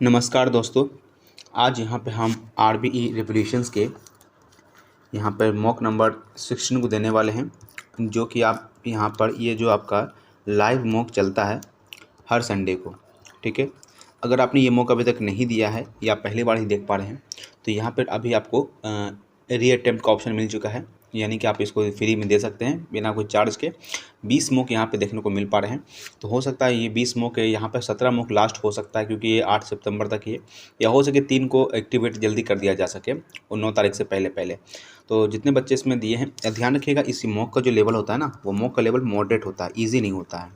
नमस्कार दोस्तों। आज यहाँ पे हम आरबीई रिवोल्यूशंस के यहाँ पर मॉक नंबर 16 को देने वाले हैं, जो कि आप यहाँ पर ये जो आपका लाइव मॉक चलता है हर संडे को। ठीक है, अगर आपने ये मॉक अभी तक नहीं दिया है या पहली बार ही देख पा रहे हैं तो यहाँ पर अभी आपको री अटेम्प्ट का ऑप्शन मिल चुका है, यानी कि आप इसको फ्री में दे सकते हैं बिना कोई चार्ज के। 20 मॉक यहाँ पे देखने को मिल पा रहे हैं, तो हो सकता है ये 20 मॉक है, यहाँ पर 17 मॉक लास्ट हो सकता है क्योंकि ये 8 सितंबर तक ही है, या हो सके 3 को एक्टिवेट जल्दी कर दिया जा सके और 9 तारीख से पहले पहले। तो जितने बच्चे इसमें दिए हैं ध्यान रखिएगा, इस मॉक का जो लेवल होता है ना, वो मॉक का लेवल मॉडरेट होता है, ईजी नहीं होता है।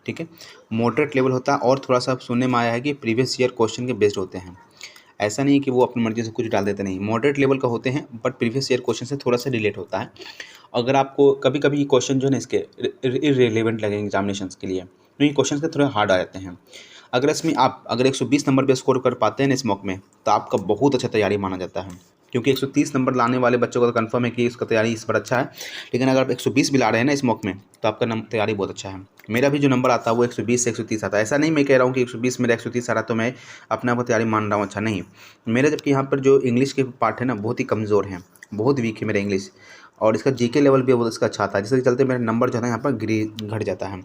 ठीक है, मॉडरेट लेवल होता है, और थोड़ा सा सुनने में आया है कि प्रीवियस ईयर क्वेश्चन के बेस्ड होते हैं। ऐसा नहीं कि वो अपनी मर्जी से कुछ डाल देते नहीं, मॉडरेट लेवल का होते हैं, बट प्रीवियस ईयर क्वेश्चन से थोड़ा सा रिलेट होता है। अगर आपको कभी कभी ये क्वेश्चन जो है ना इसके इररिलेवेंट लगेंगे एग्जामिनेशन के लिए, तो ये क्वेश्चन के थोड़े हार्ड आ जाते हैं। अगर इसमें आप अगर 120 नंबर पे स्कोर कर पाते हैं ना इस मॉक में, तो आपका बहुत अच्छा तैयारी माना जाता है, क्योंकि 130 नंबर लाने वाले बच्चों को तो कंफर्म है कि इसका तैयारी इस पर अच्छा है। लेकिन अगर आप 120 भी ला रहे हैं ना इस मॉक में, तो आपका तैयारी बहुत अच्छा है। मेरा भी जो नंबर आता है वो 120 से 130 आता है। ऐसा नहीं मैं कह रहा हूँ कि 120 मेरा 130 आ रहा तो मैं अपने आप को तैयारी मान रहा हूँ, अच्छा नहीं। मेरा जबकि यहाँ पर जो इंग्लिश के पार्ट है ना बहुत ही कमज़ोर हैं, बहुत वीक है मेरा इंग्लिश, और इसका जीके लेवल भी बहुत इसका अच्छा था, जिसके चलते मेरा नंबर जो है ना यहाँ पर घट जाता है।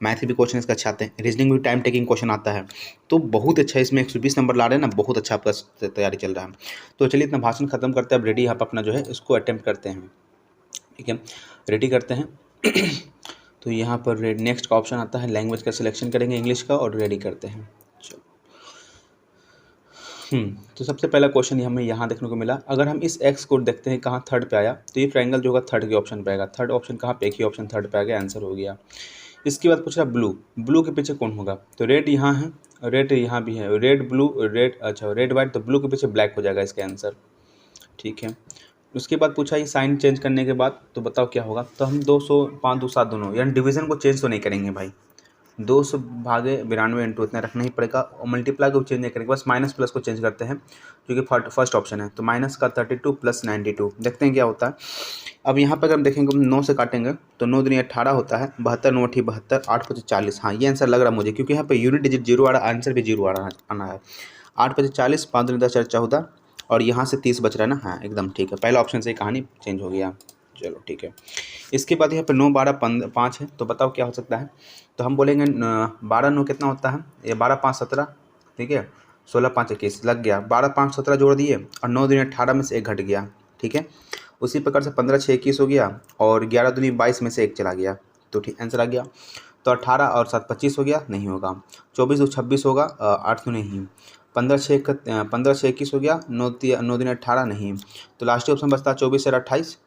मैथ भी क्वेश्चन इसका अच्छा आते हैं, रीजनिंग भी टाइम टेकिंग क्वेश्चन आता है, तो बहुत अच्छा इसमें 120 नंबर ला रहे हैं ना, बहुत अच्छा आपका तैयारी चल रहा है। तो चलिए इतना भाषण खत्म करते हैं, अब रेडी यहाँ पर अपना जो है इसको अटेम्प्ट करते हैं। ठीक है, रेडी करते हैं। तो यहाँ पर नेक्स्ट का ऑप्शन आता है, लैंग्वेज का सिलेक्शन करेंगे इंग्लिश का और रेडी करते हैं। तो सबसे पहला क्वेश्चन हमें यहाँ देखने को मिला। अगर हम इस एक्स को देखते हैं कहाँ थर्ड पे आया, तो ये ट्रायंगल जो होगा थर्ड के ऑप्शन पे आएगा। थर्ड ऑप्शन कहाँ पे, एक ही ऑप्शन थर्ड पे आ गया, आंसर हो गया। इसके बाद पूछ रहा ब्लू, ब्लू के पीछे कौन होगा, तो रेड यहाँ है, रेड यहाँ भी है, रेड ब्लू रेड, अच्छा रेड वाइट, तो ब्लू के पीछे ब्लैक हो जाएगा इसका आंसर। ठीक है, उसके बाद पूछा ये साइन चेंज करने के बाद तो बताओ क्या होगा, तो हम 200 5 2 7 दोनों, यानी डिवीज़न को चेंज तो नहीं करेंगे भाई, 200 भागे 92 इंटू इतना रखना ही पड़ेगा, और मल्टीप्लाई को चेंज नहीं करेंगे, बस माइनस प्लस को चेंज करते हैं, जो कि फर्स्ट ऑप्शन है। तो माइनस का 32 प्लस 92, देखते हैं क्या होता है। अब यहाँ पर अगर हम देखेंगे 9 से काटेंगे तो 9 दूनी 18 होता है, 72 9 8 72, 8 5 40। हाँ ये आंसर लग रहा है मुझे, क्योंकि यहाँ पे यूनिट डिजिट जीरो आ रहा है, आंसर भी जीरो आना है। 8 5 40, 5 दूनी 10 14, और यहाँ से 30 बच रहा है ना। हाँ एकदम ठीक है, पहला ऑप्शन से ही कहानी चेंज हो गया। चलो ठीक है, इसके बाद यहाँ पे 9 12 5 है, तो बताओ क्या हो सकता है। तो हम बोलेंगे 12 9 कितना होता है, ये 12 5 17, ठीक है, 16 5 21 लग गया, 12 5 17 जोड़ दिए, और 9 दूनी 18 में से एक घट गया। ठीक है, उसी प्रकार से 15 6 21 हो गया, और 11 दूनी 22 में से एक चला गया, तो ठीक आंसर आ गया। तो 18 और 7 25 हो गया, नहीं होगा। 24 2 26 होगा, 8 नहीं। 15 6 15 6 21 हो गया, 9 दूनी 18 नहीं, तो लास्ट ऑप्शन बचता है 24 और 28।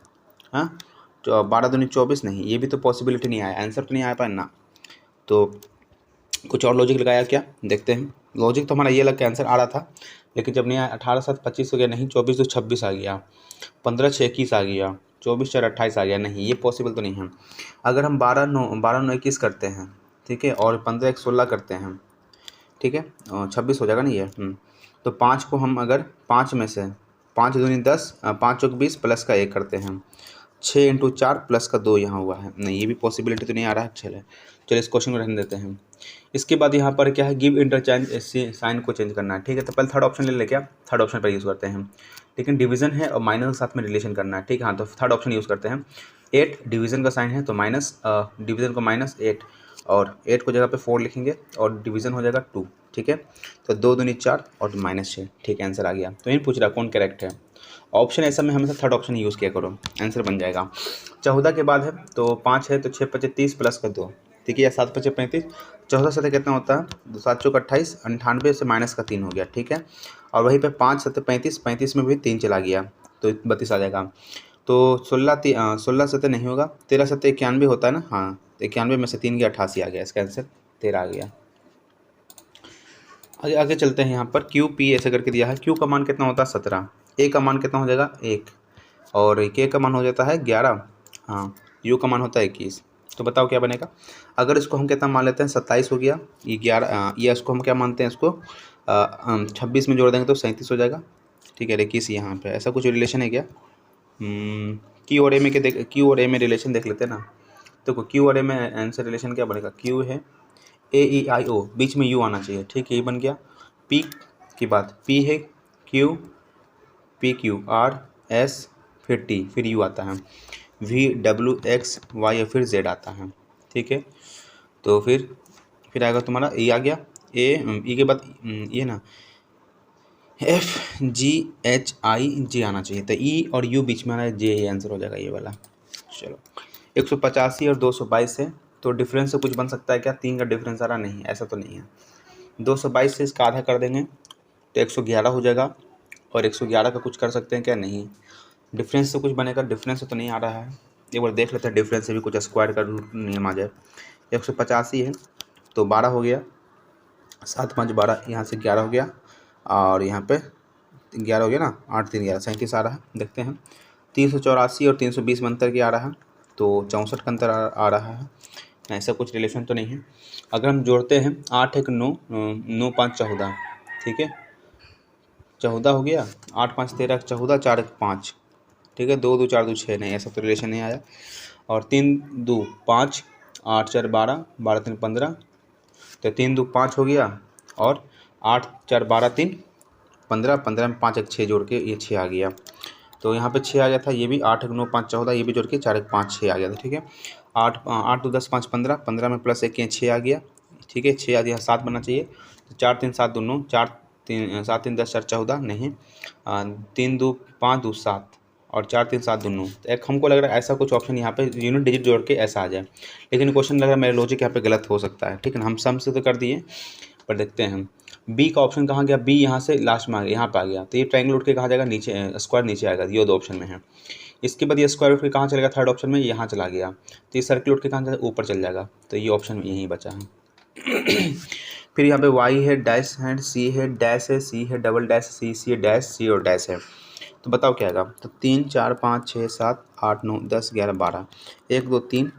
हाँ, तो 12 दूनी 24 नहीं, ये भी तो पॉसिबिलिटी नहीं आया, आंसर तो नहीं आ पाया ना। तो कुछ और लॉजिक लगाया क्या, देखते हैं। लॉजिक तो हमारा ये लग के आंसर आ रहा था, लेकिन जब नहीं आया, 18 7 25 हो गया, नहीं, 24 2 26 आ गया, 15 6 21 आ गया, 24 4 28 आ गया, नहीं ये पॉसिबल तो नहीं है। अगर हम 12 9 21 करते हैं, ठीक है, और 15 1 16 करते हैं, ठीक है, 26 हो जाएगा ना ये। तो 5 को हम अगर 5 में से 5 दूनी 10, 5 चौक 20 प्लस का 1 करते हैं, 6 इंटू 4 प्लस का 2 यहाँ हुआ है, नहीं ये भी पॉसिबिलिटी तो नहीं आ रहा है। चलिए इस क्वेश्चन को रहने देते हैं। इसके बाद यहाँ पर क्या है, गिव इंटरचेंज साइन को चेंज करना है। ठीक है, तो पहले थर्ड ऑप्शन ले क्या, थर्ड ऑप्शन पर यूज़ करते हैं, लेकिन डिवीजन है और माइनस के साथ में रिलेशन करना है। ठीक है, हाँ तो थर्ड ऑप्शन यूज़ करते हैं। 8 डिवीजन का साइन है, तो माइनस डिवीजन को -8, और 8 को जगह पे 4 लिखेंगे, और डिवीजन हो जाएगा 2। ठीक है, तो 2 दूनी 4 और -6, ठीक है आंसर आ गया। तो ये पूछ रहा कौन करेक्ट है, ऑप्शन ऐसा में हमेशा थर्ड ऑप्शन यूज़ किया करो, आंसर बन जाएगा। 14 के बाद है तो 5 है, तो 6 5 30 प्लस का 2, ठीक है, या 7 5 35, 14 7 कितना होता है, 7 चौक 28, 98 से माइनस का 3 हो गया। ठीक है, और वहीं पे 5 7 35, 35 में भी 3 चला गया, तो 32 आ जाएगा। तो 16 7 नहीं होगा, 13 7 91 होता है ना, हाँ 91 में से 3 गया, 88 आ गया, इसका आंसर 13 आ गया। आगे आगे चलते हैं, यहाँ पर क्यू पी ऐसे करके दिया है। क्यू का मान कितना होता है 17, ए का मान कितना हो जाएगा 1, और के का मान हो जाता है 11, हाँ यू का मान होता है 21। तो बताओ क्या बनेगा। अगर इसको हम कितना मान लेते हैं 27 हो गया, ये 11, या इसको हम क्या मानते हैं, इसको 26 में जोड़ देंगे तो 37 हो जाएगा। ठीक है, 21 यहाँ पे ऐसा कुछ रिलेशन है क्या, क्यू और ए में क्यू और ए में रिलेशन देख लेते हैं ना। तो क्यू और ए में आंसर रिलेशन क्या बनेगा, क्यू है AEIO, बीच में यू आना चाहिए। ठीक है, ये बन गया। पी के बाद P है, Q, PQ, R, S, फिर T, फिर U आता है, V, W, X, Y या फिर Z आता है। ठीक है, तो फिर आएगा तुम्हारा E आ गया, E के बाद ये ना FGHIJ आना चाहिए, तो E और U बीच में आना है, J आंसर हो जाएगा ये वाला। चलो 185 और 222 है, तो डिफरेंस से कुछ बन सकता है क्या? 3 का डिफरेंस आ रहा, नहीं ऐसा तो नहीं है। 222 से इसका आधा कर देंगे तो 111 हो जाएगा, और 111 का कुछ कर सकते हैं क्या? नहीं, डिफरेंस से कुछ बनेगा, डिफरेंस से तो नहीं आ रहा है। एक बार देख लेते हैं डिफरेंस से भी कुछ स्क्वायर का नियम आ जाए। 185 है तो 12 हो गया, 7 5 12, यहाँ से 11 हो गया, और यहाँ पे 11 हो गया ना, 8 3 11 37 आ रहा है। देखते हैं 384 और 320 में अंतर क्या आ रहा है, तो 64 का अंतर आ रहा है। ऐसा कुछ रिलेशन तो नहीं है। अगर हम जोड़ते हैं 8 1 9, 9 5 14, ठीक है 14 हो गया, 8 5 13 14, 4 1 5, ठीक है 2 2 4 2 6, नहीं ऐसा तो रिलेशन नहीं आया। और 3 2 5, 8 4 12, 12 3 15, तो 3 2 5 हो गया, और 8 4 12 3 15, 15 में 5 1 6 जोड़ के ये 6 आ गया। तो यहाँ पे 6 आ गया था, ये भी 8 1 9 5 14, ये भी जोड़ के 4 1 5 6 आ गया था। ठीक है 8 8 2 10 5 15, 15 में प्लस 1 6 आ गया। ठीक है 6 आ गया, 7 बनना चाहिए, तो 4 3 7 2 9, 4 3 7 3 10 4 14, नहीं 3 2 5 2 7, और 4 3 7 2 9। तो एक हमको लग रहा है ऐसा कुछ ऑप्शन यहाँ पे यूनिट डिजिट जोड़ के ऐसा आ जाए, लेकिन क्वेश्चन लग रहा है मेरा लॉजिक यहाँ पे गलत हो सकता है। ठीक है ना, हम सम से तो कर दिए, पर देखते हैं बी का ऑप्शन कहाँ गया, बी यहाँ से लास्ट में आ गया, यहाँ पे आ गया, तो ये ट्रायंगल उठ के कहाँ जाएगा, नीचे स्क्वायर नीचे आएगा, ये दो ऑप्शन में है। इसके बाद ये स्क्वायर उठ के कहाँ चलेगा, थर्ड ऑप्शन में यहाँ चला गया, तो ये सर्किल उठ के कहाँ जाएगा, ऊपर चल जाएगा, तो ये ऑप्शन यहीं बचा है। फिर यहाँ पे वाई है, डैश है, सी है, डैश है, सी है, डबल डैश, सी है, डैश, सी और डैश है। तो बताओ क्या आएगा, तो 3 4 5 6 7 8 9 10 11 12, 1 2 3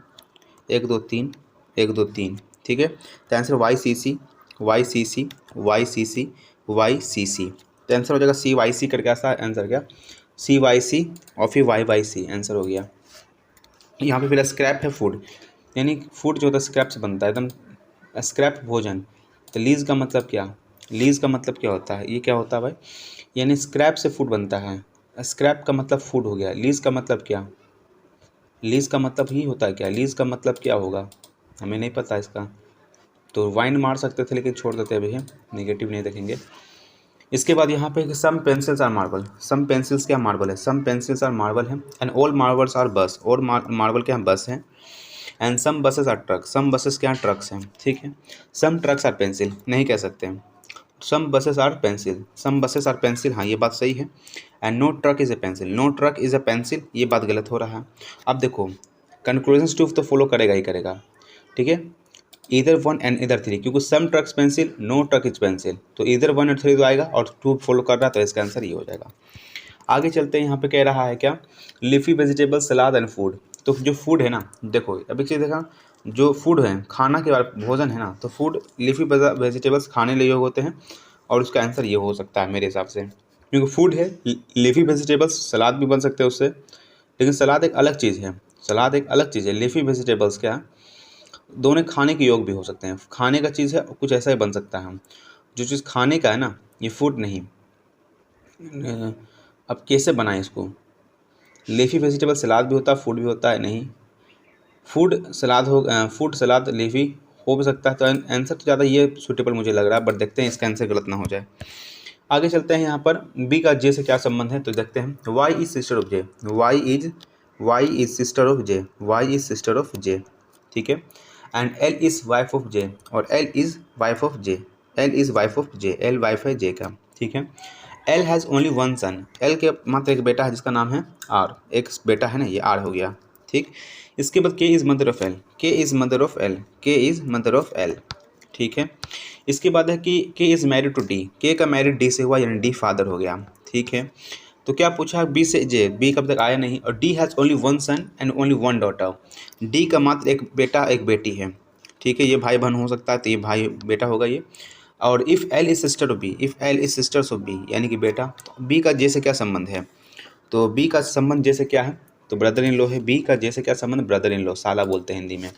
1 2 3 1 2 3, ठीक है। तो आंसर वाई सी सी, वाई सी सी, वाई सी सी, वाई सी सी, तो आंसर हो जाएगा सी वाई सी करके ऐसा आंसर क्या, सी वाई सी और फिर वाई वाई सी आंसर हो गया। यहाँ पे फिर स्क्रैप है फूड, यानी फूड जो होता है स्क्रैप से बनता है, एकदम स्क्रैप भोजन। तो लीज का मतलब क्या, लीज का मतलब क्या होता है, ये क्या होता है भाई, यानी स्क्रैप से फूड बनता है, स्क्रैप का मतलब फूड हो गया। लीज का मतलब क्या, लीज का मतलब ही होता है क्या, लीज का मतलब क्या होगा, हमें नहीं पता इसका। तो वाइन मार सकते थे लेकिन छोड़ देते हैं भैया, नेगेटिव नहीं देखेंगे। इसके बाद यहाँ पे some pencils are marble, some pencils क्या मार्बल है, सम पेंसिल्स आर मार्बल है, and all marbles are bus, और मार्बल क्या है, बस है, and some buses are truck, some buses क्या ट्रक्स हैं। ठीक है सम ट्रक्स आर पेंसिल नहीं कह सकते हैं, some buses are pencil, some buses are pencil, हाँ ये बात सही है। And no truck is a pencil, no truck is a pencil, ये बात गलत हो रहा है। अब देखो कंक्लूजन टू तो फॉलो करेगा ही करेगा, ठीक है इधर 1 एंड इधर 3, क्योंकि some trucks pencil, no truck is pencil, तो इधर 1 और 3 तो आएगा, और 2 फॉलो कर रहा है, तो इसका आंसर ये हो जाएगा। आगे चलते हैं, यहाँ पे कह रहा है क्या, leafy vegetable salad and food. तो जो फूड है ना, देखो अभी चीज़ देखा, जो फूड है खाना के बाद भोजन है ना, तो फूड लीफी वेजिटेबल्स खाने लिए होते हैं, और उसका आंसर ये हो सकता है मेरे हिसाब से, क्योंकि फूड है, लीफी वेजिटेबल्स, सलाद भी बन सकते हैं उससे, लेकिन सलाद एक अलग चीज़ है, सलाद एक अलग चीज़ है, लीफी वेजिटेबल्स क्या दोनों खाने के योग भी हो सकते हैं, खाने का चीज़ है, कुछ ऐसा ही बन सकता है। जो चीज़ खाने का है ना, ये फूड नहीं। अब कैसे बनाएं इसको, लीफी वेजिटेबल सलाद भी होता है, फूड भी होता है, नहीं फूड सलाद हो, फूड सलाद लीफी हो भी सकता है, तो आंसर तो ज़्यादा ये सूटेबल मुझे लग रहा है, बट देखते हैं इसका आंसर गलत ना हो जाए। आगे चलते हैं, यहाँ पर बी का जे से क्या संबंध है, तो देखते हैं Y is sister of J, Y is sister of J, Y is sister of J, ठीक है। And L is wife of J, और L is wife of J, L is wife of J, L wife है J का, ठीक है। L has only one son, L के मात्र एक बेटा है जिसका नाम है आर, एक बेटा है ना, ये आर हो गया, ठीक। इसके बाद के इज़ मदर ऑफ एल, के इज़ मदर ऑफ एल, के इज़ मदर ऑफ एल, ठीक है। इसके बाद है कि के इज़ मैरिड टू डी, के का मैरिड डी से हुआ, यानी डी फादर हो गया, ठीक है। तो क्या पूछा बी से जे, बी कब तक आया नहीं, और D has only one son and only one daughter, D का मात्र एक बेटा एक बेटी है, ठीक है। ये भाई बहन हो सकता है, तो ये भाई बेटा होगा ये। और if L is sister of B, if L is sisters of B, यानी कि बेटा, तो बी का जे से क्या संबंध है, तो बी का संबंध जे से क्या है, तो ब्रदर इन लॉ है, बी का जे से क्या संबंध, ब्रदर इन लॉ, साला बोलते हैं हिंदी में,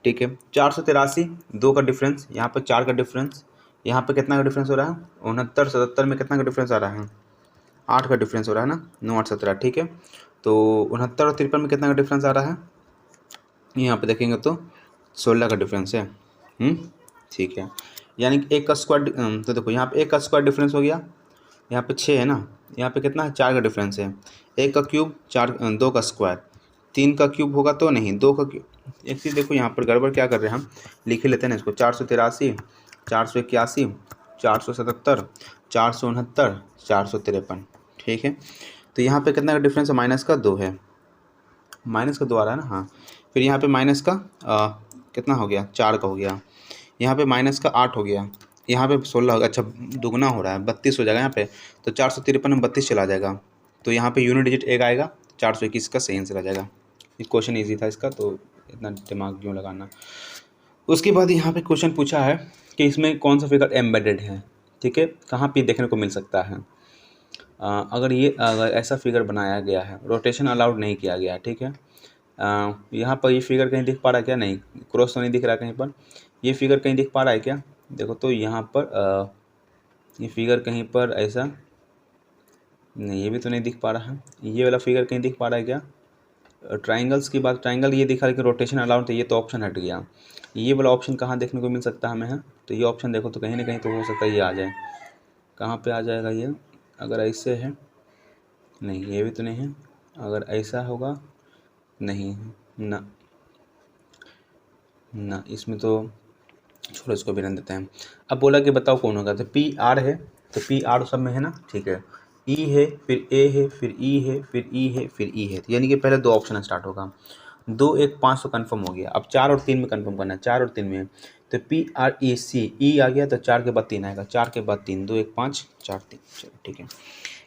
ठीक है। 483, 2 का डिफरेंस, यहाँ पर 4 का डिफरेंस, यहाँ पे कितना का डिफरेंस हो रहा है, 69 77 में कितना का डिफरेंस आ रहा है, 8 का डिफरेंस हो रहा है ना, 9 8 17, ठीक है। तो 69 और 53 में कितना का डिफरेंस आ रहा है, यहाँ पे देखेंगे तो 16 का डिफरेंस है। ठीक है, यानी कि एक का स्क्वायर, तो देखो यहाँ पे एक का स्क्वायर डिफरेंस हो गया, यहाँ पे 6 है ना, यहाँ पे कितना है, 4 का डिफरेंस है। एक का क्यूब 4, 2 का स्क्वायर, 3 का क्यूब होगा तो नहीं, 2 का क्यूब। एक चीज़ देखो यहाँ पर गड़बड़ क्या कर रहे हैं हम, लिख ही लेते हैं ना इसको, 483, 481, 477, 469, 453, ठीक है। तो यहाँ पे कितना का डिफरेंस है, माइनस का 2 है, माइनस का 2 आ रहा है ना, हाँ। फिर यहाँ पे माइनस का कितना हो गया, 4 का हो गया, यहाँ पे माइनस का 8 हो गया, यहाँ पे 16 हो गया, अच्छा दुगना हो रहा है, 32 हो जाएगा यहाँ पे। तो 453 में 32 चला जाएगा, तो यहाँ पे यूनिट डिजिट एक आएगा, 421 का सही आंसर आ जाएगा। ये क्वेश्चन ईजी था इसका, तो इतना दिमाग क्यों लगाना। उसके बाद यहाँ पे क्वेश्चन पूछा है कि इसमें कौन सा फिगर एम्बेडेड है, ठीक है, कहाँ पे देखने को मिल सकता है। अगर ऐसा फिगर बनाया गया है, रोटेशन अलाउड नहीं किया गया है, ठीक है। यहाँ पर ये फिगर कहीं दिख पा रहा है क्या, नहीं, क्रॉस तो नहीं दिख रहा कहीं पर, ये फिगर कहीं दिख पा रहा है क्या, देखो तो यहाँ पर ये फिगर कहीं पर ऐसा नहीं, ये भी तो नहीं दिख पा रहा है। ये वाला फिगर कहीं दिख पा रहा है क्या, ट्राइंगल्स की बात, ट्राइंगल ये दिखा, लेकिन रोटेशन अलाउड, तो ये तो ऑप्शन हट गया। ये वाला ऑप्शन कहाँ देखने को मिल सकता है हमें है, तो ये ऑप्शन देखो तो कहीं ना कहीं तो हो सकता है ये आ जाए, कहाँ पे आ जाएगा ये, अगर ऐसे है, नहीं ये भी तो नहीं है, अगर ऐसा होगा, नहीं ना ना, इसमें तो छोड़ो, इसको भी रहने देते हैं। अब बोला कि बताओ कौन होगा, तो पी आर है, तो पी आर सब में है ना, ठीक है। ई है, फिर ए है, फिर ई है, फिर ई है, फिर ई है, यानी कि पहले 2 ऑप्शन स्टार्ट होगा, 2 1 5 तो कन्फर्म हो गया। अब 4 और 3 में कन्फर्म करना है, 4 और 3 में, तो पी आर ई सी, ई आ गया तो 4 के बाद 3 आएगा, 4 के बाद 3, 2 1 5 4 3, चलो ठीक है।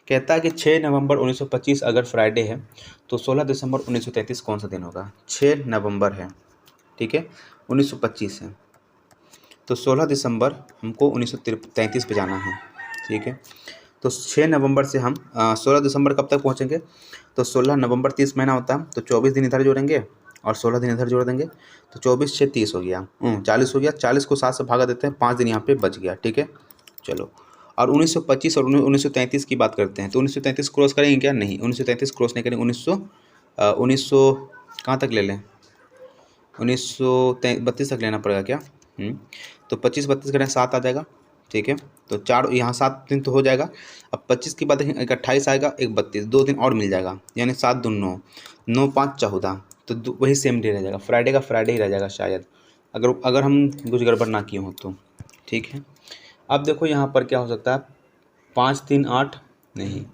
कहता है कि 6 नवंबर 1925 अगर फ्राइडे है तो 16 दिसंबर 1933 कौन सा दिन होगा। 6 नवंबर है, ठीक है, 1925 है, तो 16 दिसंबर हमको 1933 पे जाना है, ठीक है। तो 6 नवंबर से हम 16 दिसंबर कब तक पहुंचेंगे, तो 16 नवंबर 30 महीना होता है, तो 24 दिन इधर जोड़ेंगे और 16 दिन इधर जोड़ देंगे, तो 24 6 30 हो गया, 40 हो गया, 40 को 7 से भागा देते हैं, 5 दिन यहाँ पे बच गया, ठीक है। चलो, और 1925 और 1933 की बात करते हैं, तो 1933 क्रॉस करेंगे क्या, नहीं, 1933 क्रॉस नहीं करेंगे, 1900 कहाँ तक ले लें, 1932 तक लेना पड़ेगा क्या, तो 25 32 करें 7 आ जाएगा, ठीक है। तो 4 यहाँ 7 दिन तो हो जाएगा। अब 25 की बात देखें, एक 28 आएगा, एक 32, 2 दिन और मिल जाएगा, यानी 7 दूनी 9, 9 5 14, तो वही सेम डे रह जाएगा, फ्राइडे का फ्राइडे ही रह जाएगा शायद, अगर हम कुछ गड़बड़ ना किए हों तो, ठीक है। अब देखो यहाँ पर क्या हो सकता है, 5 3 8 नहीं,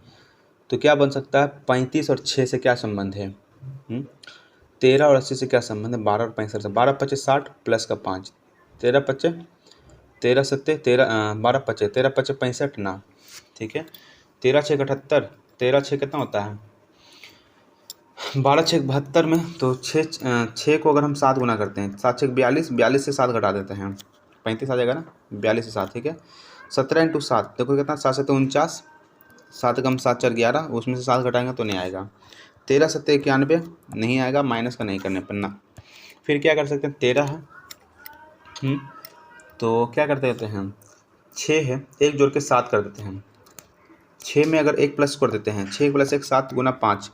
तो क्या बन सकता है, 35 और 6 से क्या संबंध है, 13 और 80 से क्या संबंध है, 12 और 65 से, 12 25 60 प्लस का 5, 13 25 13 सत्ते 13, 12 25 13 25 65 ना, ठीक है। 13 6 78, 13 6 कितना होता है, 12 6 72 में, तो 6 को अगर हम 7 गुना करते हैं, 7 6 42, 42 से 7 घटा देते हैं, 35 आ जाएगा ना, 42 से 7, ठीक है। 17 इंटू 7 देखो कितना, 7 7 49, 7 कम 7 4 11, उसमें से 7 घटाएंगे तो नहीं आएगा, 13 7 91 नहीं आएगा, माइनस का नहीं करने पर ना। फिर क्या कर सकते हैं, 13 है, तो क्या करते रहते हैं, 6 है, एक जोड़ के 7 कर देते हैं, 6 में अगर एक प्लस कर देते हैं, 6 प्लस 1 7 गुना 5,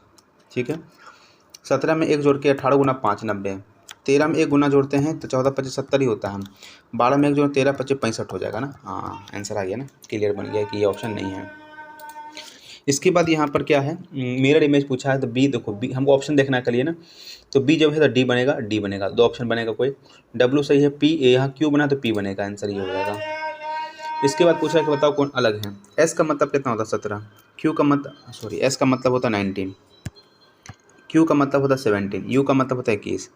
ठीक है। 17 में एक जोड़ के 18 गुना 5 90, 13 में एक गुना जोड़ते हैं तो 14 25 70 ही होता है, 12 में एक जोड़ 13 25 65 हो जाएगा ना, हाँ आंसर आ गया ना, क्लियर बन गया कि ये ऑप्शन नहीं है। इसके बाद यहाँ पर क्या है, मिरर इमेज पूछा है, तो बी देखो, बी हमको ऑप्शन देखना है करिए ना, तो बी जब है तो डी बनेगा, डी बनेगा, 2 ऑप्शन बनेगा कोई, डब्ल्यू सही है, पी यहाँ क्यू बना तो पी बनेगा, आंसर ये हो जाएगा। इसके बाद पूछा है कि बताओ कौन अलग है। एस का मतलब कितना होता है 17, क्यू का मतलब सॉरी एस का मतलब होता है 19, क्यू का मतलब होता है 17, यू का मतलब होता है 21,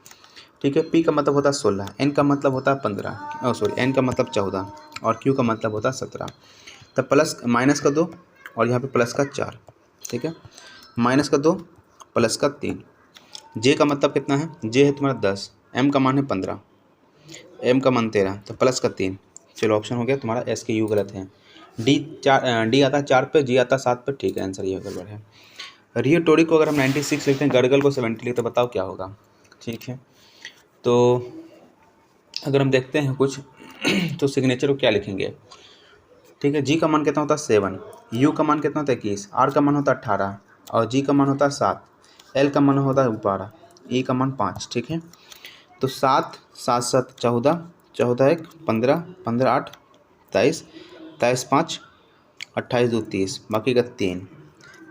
ठीक है। पी का मतलब होता है 16, एन का मतलब होता है 15, सॉरी एन का मतलब 14 और क्यू का मतलब होता है 17। तब प्लस माइनस का 2 और यहाँ पे प्लस का 4, ठीक है, माइनस का 2 प्लस का 3। जे का मतलब कितना है, जे है तुम्हारा 10, एम का मान है 15, एम का मान 13, तो प्लस का 3। चलो ऑप्शन हो गया तुम्हारा, एस के यू गलत है, डी आता है 4 पे, जी आता है 7 पे, ठीक है, आंसर ये गड़बड़ है। रियो टोरी को अगर हम 96 लिखते हैं, गड़गल को 70 लिखते हैं, बताओ क्या होगा, ठीक है। तो अगर हम देखते हैं कुछ तो सिग्नेचर को क्या लिखेंगे, ठीक है। जी का मान कितना होता है 7, यू का मान कितना होता है 21, आर का मान होता है 18 और जी का मान होता है 7, एल का मान होता है 12, ई का मान 5। ठीक है, तो 7 7 7 14, 14 1 15, 15 8 23, 23 5 28 2 30, बाकी का 3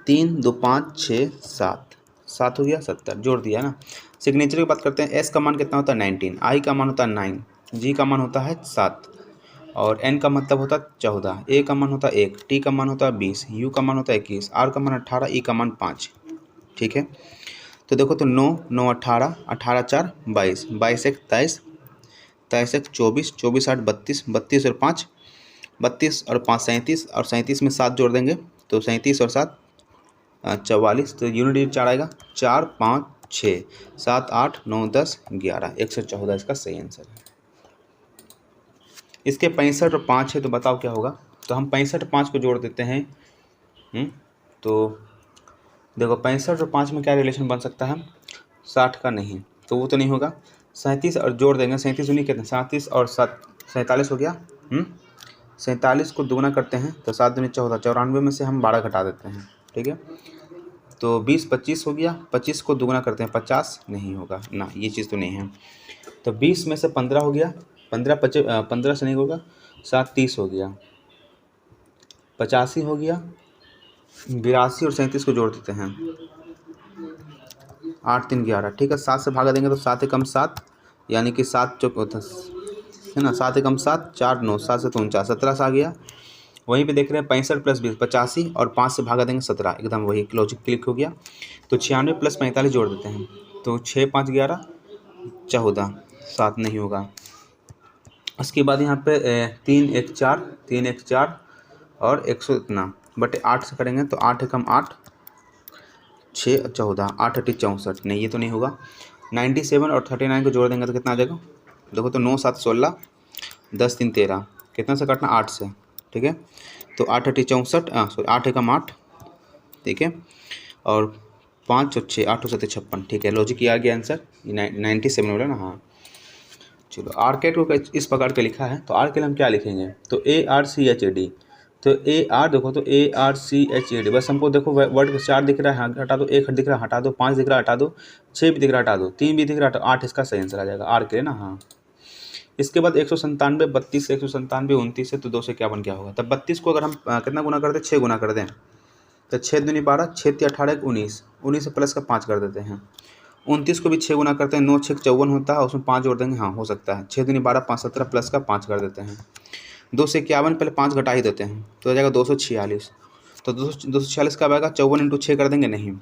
3 2 5 6 7, 7 हो गया 70, जोड़ दिया ना। सिग्नेचर की बात करते हैं। एस का मान कितना होता है 19, आई का मान होता है 9, जी का मान होता है 7 और एन का मतलब होता है 14, ए का मान होता है 1, टी का मान होता है 20, यू का मान होता है 21, आर का मान 18, ई का मान 5। ठीक है, तो देखो तो 9 9 18, 18 4 22, 22 1 23, 23 1 24, 24 8 32, 32 और 5 32 और 5 37 और 37 में 7 जोड़ देंगे तो 37 और 7 44, तो यूनिट डिजिट 4 आएगा। 4 5 6 7 8 9 10 11, 114 इसका सही आंसर है। इसके 65 और 5 है, तो बताओ क्या होगा। तो हम 65 और 5 को जोड़ देते हैं। तो देखो 65 और 5 में क्या रिलेशन बन सकता है, 60 का नहीं, तो वो तो नहीं होगा। 37 और जोड़ देंगे, 37 उन्हीं कितने 37 और 7 47 हो गया। 47 को दुगना करते हैं तो 7 दूनी 14, 94 में से हम 12 घटा देते हैं। ठीक है, तो 20 25 हो गया। 25 को दुगना करते हैं 50, नहीं होगा ना, ये चीज़ तो नहीं है। तो 20 में से 15 हो गया, 15 से नहीं होगा, 7 30 हो गया, 85 हो गया, 82 और 37 को जोड़ देते हैं 8 3 11। ठीक है, 7 से भागा देंगे तो 7 एकम 7, यानी कि 7 चौक है ना, 7 एकम 7 4 9, 7 से 49, 17 से आ गया। वहीं पे देख रहे हैं 65 प्लस 20 85 और 5 से भागा देंगे 17, एकदम वही लॉजिक क्लिक हो गया। तो 96 प्लस 45 जोड़ देते हैं तो 6 5 11 14, 7 नहीं होगा। उसके बाद यहाँ पे 3 1 4 3 1 4 और 100 इतना बटे 8 से करेंगे तो 8 एकम 8 6 14, 8 8 64, नहीं ये तो नहीं होगा। 97 और 39 को जोड़ देंगे तो कितना आ जाएगा, देखो तो 9 7 16, 10 3 13, कितना से काटना 8 से। ठीक है, तो 8 8 64 सॉरी 8 एकम 8। ठीक है, और 5 और 6 8 7 56। ठीक है, लॉजिक ये आ गया आंसर, 97 हो रहा है ना। हाँ चलो, आर्केड को इस प्रकार के लिखा है, तो आर के लिए हम क्या लिखेंगे, तो ARCHAD। तो AR देखो तो ARCHAD, बस हमको देखो वर्ड 4 दिख रहा है हटा दो, 1 दिख रहा है हटा दो, 5 दिख रहा है हटा दो, 6 भी दिख रहा है हटा दो, 3 भी दिख रहा है 8 इसका सही आंसर आ जाएगा आर के लिए ना। हाँ, इसके बाद 197 32 से 197 29 है तो 2 से क्या बन क्या होगा। तब 32 को अगर हम कितना गुना कर दें, 6 गुना कर दें तो 6 दूनी 12, 6 3 18 19, 19 से प्लस का 5 कर देते हैं। 29 को भी 6 गुना करते हैं, 9 6 54 होता है, उसमें 5 जोड़ देंगे, हाँ हो सकता है। 6 दूनी 12 5 17 प्लस का 5 कर देते हैं। 2 से 51 पहले 5 घटा ही देते हैं तो आ जाएगा 246। तो 246 कब आएगा, 54 इंटू 6 कर देंगे, नहीं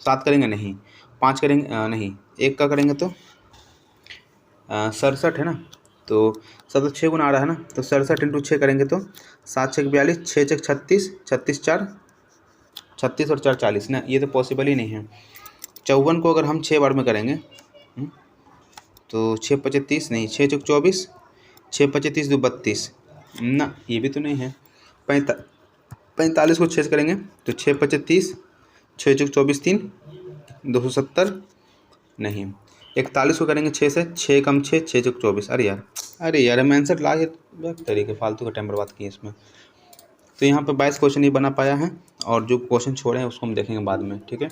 7 करेंगे, नहीं 5 करेंगे, नहीं 1 का करेंगे तो 67 है ना, तो 6 गुना आ रहा है ना, तो 67 इंटू 6 करेंगे तो 7 6 42, 6 6 36, 36 4 36 और 4 40 ना, ये तो पॉसिबल ही नहीं है। 54 को अगर हम 6 बार में करेंगे तो 6 5 30, नहीं 6 चौक 24, 6 5 30 2 32 ना, ये भी तो नहीं है। 45 को 6 से करेंगे तो 6 5 30, 6 चौक 24 3 270, नहीं 41 को करेंगे 6 से, 6 कम 6 6 चौक 24, अरे यार मैं आंसर ला के तरीके फालतू का टाइम बर्बाद किए इसमें। तो यहाँ पे 22 क्वेश्चन नहीं बना पाया है और जो क्वेश्चन छोड़े हैं उसको हम देखेंगे बाद में। ठीक है,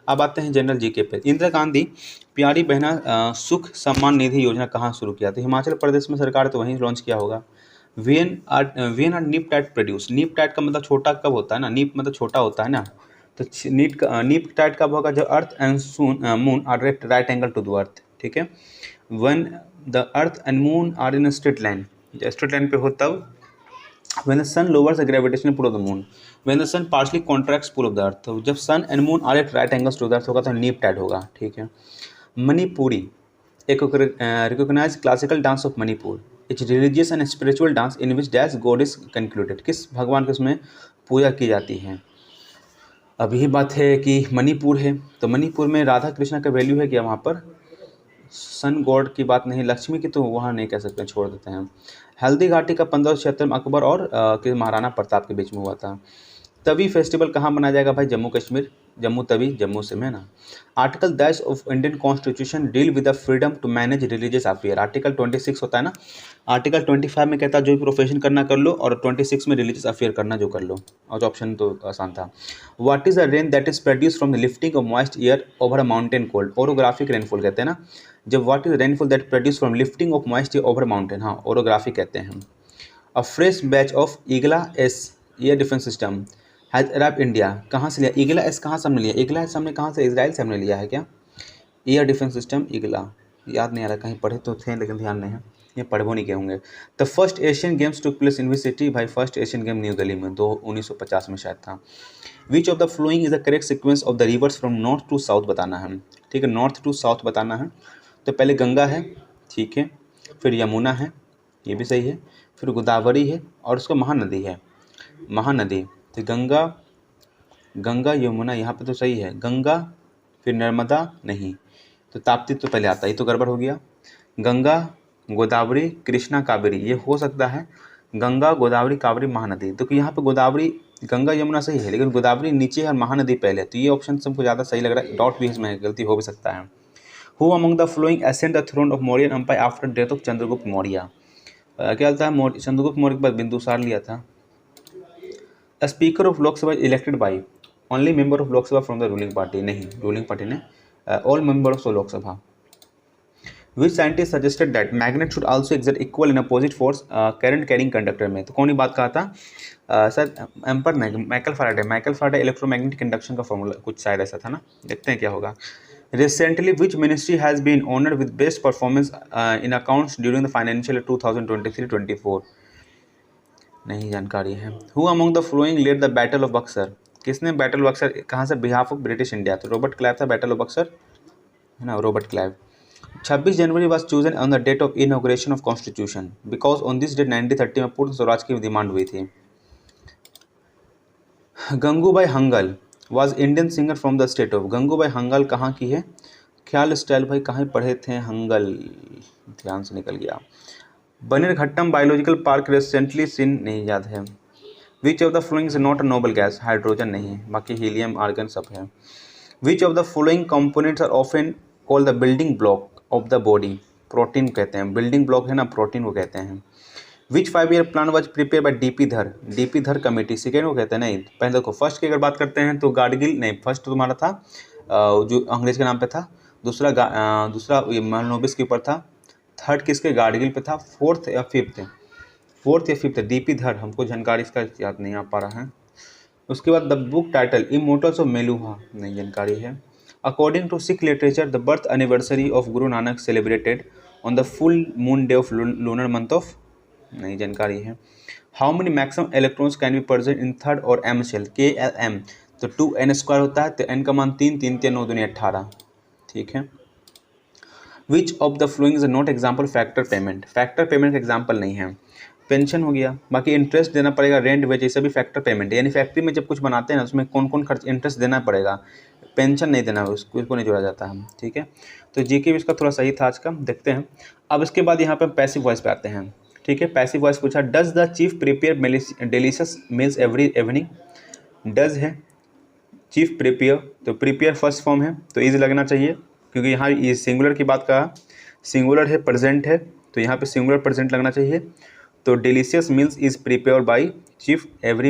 अब आते हैं जनरल जीके पे। इंदिरा गांधी प्यारी बहना सुख सम्मान निधि योजना कहाँ शुरू किया, तो हिमाचल प्रदेश में सरकार तो वहीं लॉन्च किया होगा। वीएन आर नीप टाइट प्रोड्यूस, नीप टाइट का मतलब छोटा कब होता है ना, नीप मतलब छोटा होता है ना, तो नीप टाइट कब होगा, जब earth and moon are right angle to the earth. ठीक है, when the earth and moon are in straight line पे हो तब। when the sun lowers the gravitational pull of the moon, when the sun partially contracts pull of the earth, तो जब sun and moon are at right angles to the earth होगा तो नीप Tide होगा। ठीक है, मणिपुरी एक recognized classical dance of Manipur, it's religious and spiritual dance in which dash god is concluded, किस भगवान की उसमें पूजा की जाती है। अब यही बात है कि मणिपुर है, तो मणिपुर में राधा कृष्णा का वैल्यू है क्या वहाँ पर, सन गॉड की बात नहीं, लक्ष्मी की तो वहाँ नहीं कह सकते, छोड़ देते हैं। हल्दी घाटी का 1576 में अकबर और महाराणा प्रताप के बीच में हुआ था। तभी फेस्टिवल कहाँ मनाया जाएगा भाई, जम्मू कश्मीर जम्मू तवी, जम्मू से में ना। Article 10 of Indian constitution deal with the freedom to manage religious affair. Article 26 होता है ना, आर्टिकल 25 में कहता है जो भी प्रोफेशन करना कर लो, और 26 में रिलीजियस अफेयर करना जो कर लो, और ऑप्शन तो आसान था। What is the rain that is produce from the lifting of moist air over a mountain cold. Orographic rainfall कहते हैं ना, जब what is rainfall that produce from lifting of moist air over mountain, हाँ orographic कहते हैं। A fresh batch of Igla S air defence system has arrived India. कहाँ से लिया ईगला एस, कहाँ से हमने लिया ईगला एस, हमने कहाँ से, इजराइल से हमने लिया है क्या। एयर डिफेंस सिस्टम ईगला, याद नहीं आ रहा, कहीं पढ़े तो थे लेकिन ध्यान नहीं है, ये पढ़बो नहीं के होंगे। The first Asian Games took place in which city. भाई first Asian game New Delhi में 1950 में शायद था। Which of the following is the correct sequence of the rivers from north to south बताना है। ठीक है, नॉर्थ टू साउथ बताना है। तो पहले गंगा है, ठीक है, फिर यमुना है, ये भी सही है, फिर गोदावरी है, और उसका महानदी है, महानदी। तो गंगा, गंगा यमुना यहाँ पे तो सही है, गंगा, फिर नर्मदा नहीं, तो ताप्ती तो पहले आता है, ये तो गड़बड़ हो गया। गंगा, गोदावरी, कृष्णा, कावेरी, ये हो सकता है गंगा, गोदावरी, कावेरी, महानदी। तो यहाँ पे गोदावरी, गंगा यमुना सही है, लेकिन गोदावरी नीचे है और महानदी पहले, तो ये ऑप्शन सबको ज़्यादा सही लग रहा है। डॉट भी इसमें गलती हो भी सकता है। Who among the following ascend the throne of Mauryan empire after death of Chandragupta Maurya. क्या था, चंद्रगुप्त मौर्य के बाद बिंदुसार लिया था। Speaker of Lok Sabha elected by only member of Lok Sabha from the ruling party, नहीं रूलिंग पार्टी ने, all member of Lok Sabha. Which scientist suggested that magnet should also exert equal in opposite force current carrying conductor में। तो कौन ही बात कहा था, sir Ampere नहीं, Michael Faraday. Michael Faraday electromagnetic induction का फॉर्मूला कुछ शायद ऐसा था ना, देखते हैं क्या होगा। Recently which ministry has been honoured with best performance in accounts during the financial 2023-24, नहीं जानकारी है। Who among the following led the battle of Buxar. किसने बैटल ऑफ बक्सर, कहाँ से, बिहाफ ऑफ ब्रिटिश इंडिया, तो रॉबर्ट क्लाइव था बैटल ऑफ बक्सर, है ना, Robert Clive. 26 January was chosen on the date of inauguration of constitution because on this date 1930 में पूर्ण स्वराज की demand हुई थी। Gangubai Hangal was Indian singer from the state of. Gangubai Hangal कहाँ की है, ख्याल स्टाइल भाई कहाँ पढ़े थे हंगल, ध्यान से निकल गया। Bannerghatta biological park recently seen, नहीं याद है। Which of the following is not a noble gas, hydrogen नहीं है, बाकी हीलियम, आर्गन सब है। Which of the following components are often called the building block of the body. Protein कहते हैं, बिल्डिंग ब्लॉक है ना, प्रोटीन को कहते हैं। विच 5 year plan was prepare by DP धर। डीपी धर कमेटी, सेकेंड को कहते हैं, नहीं पहले देखो, फर्स्ट की अगर बात करते हैं तो गाडगिल, नहीं फर्स्ट तो तुम्हारा था जो अंग्रेज के नाम पे था, दूसरा दूसरा मनोबिस के ऊपर था, थर्ड किसके, गाडगिल पे था, फोर्थ या फिफ्थ डीपी धर, हमको जानकारी इसका याद नहीं आ पा रहा है। उसके बाद the book title Immortals of Meluha, नहीं जानकारी है। According to Sikh literature the birth anniversary of Guru Nanak celebrated on the full moon day of lunar month of, नहीं जानकारी है। How many maximum electrons can be present in third और M shell, K L M, तो 2n² होता है, तो n का मान 3, 3 3 9 दूनी 18, ठीक है। Which of the following is not example factor payment. Factor payment का एग्जाम्पल नहीं है। पेंशन हो गया, बाकी इंटरेस्ट देना पड़ेगा, रेंट वेज, ये सभी फैक्टर पेमेंट है, यानी फैक्ट्री में जब कुछ बनाते हैं ना उसमें कौन कौन खर्च, इंटरेस्ट देना पड़ेगा, पेंशन नहीं देना, उसको नहीं जोड़ा जाता है, ठीक है। तो जीके भी इसका थोड़ा सही था आज का, देखते हैं। अब इसके बाद यहाँ पे पैसिव वॉइस पे आते हैं, ठीक है। पैसिव वॉइस पूछा, does the chief prepare delicious meals every evening. Does है, चीफ प्रिपेयर, तो प्रिपेयर फर्स्ट फॉर्म है तो इज लगना चाहिए, क्योंकि यहाँ ये सिंगुलर की बात कहा, सिंगुलर है, प्रेजेंट है, तो यहाँ पे सिंगुलर प्रेजेंट लगना चाहिए। तो delicious meals is prepared by chief every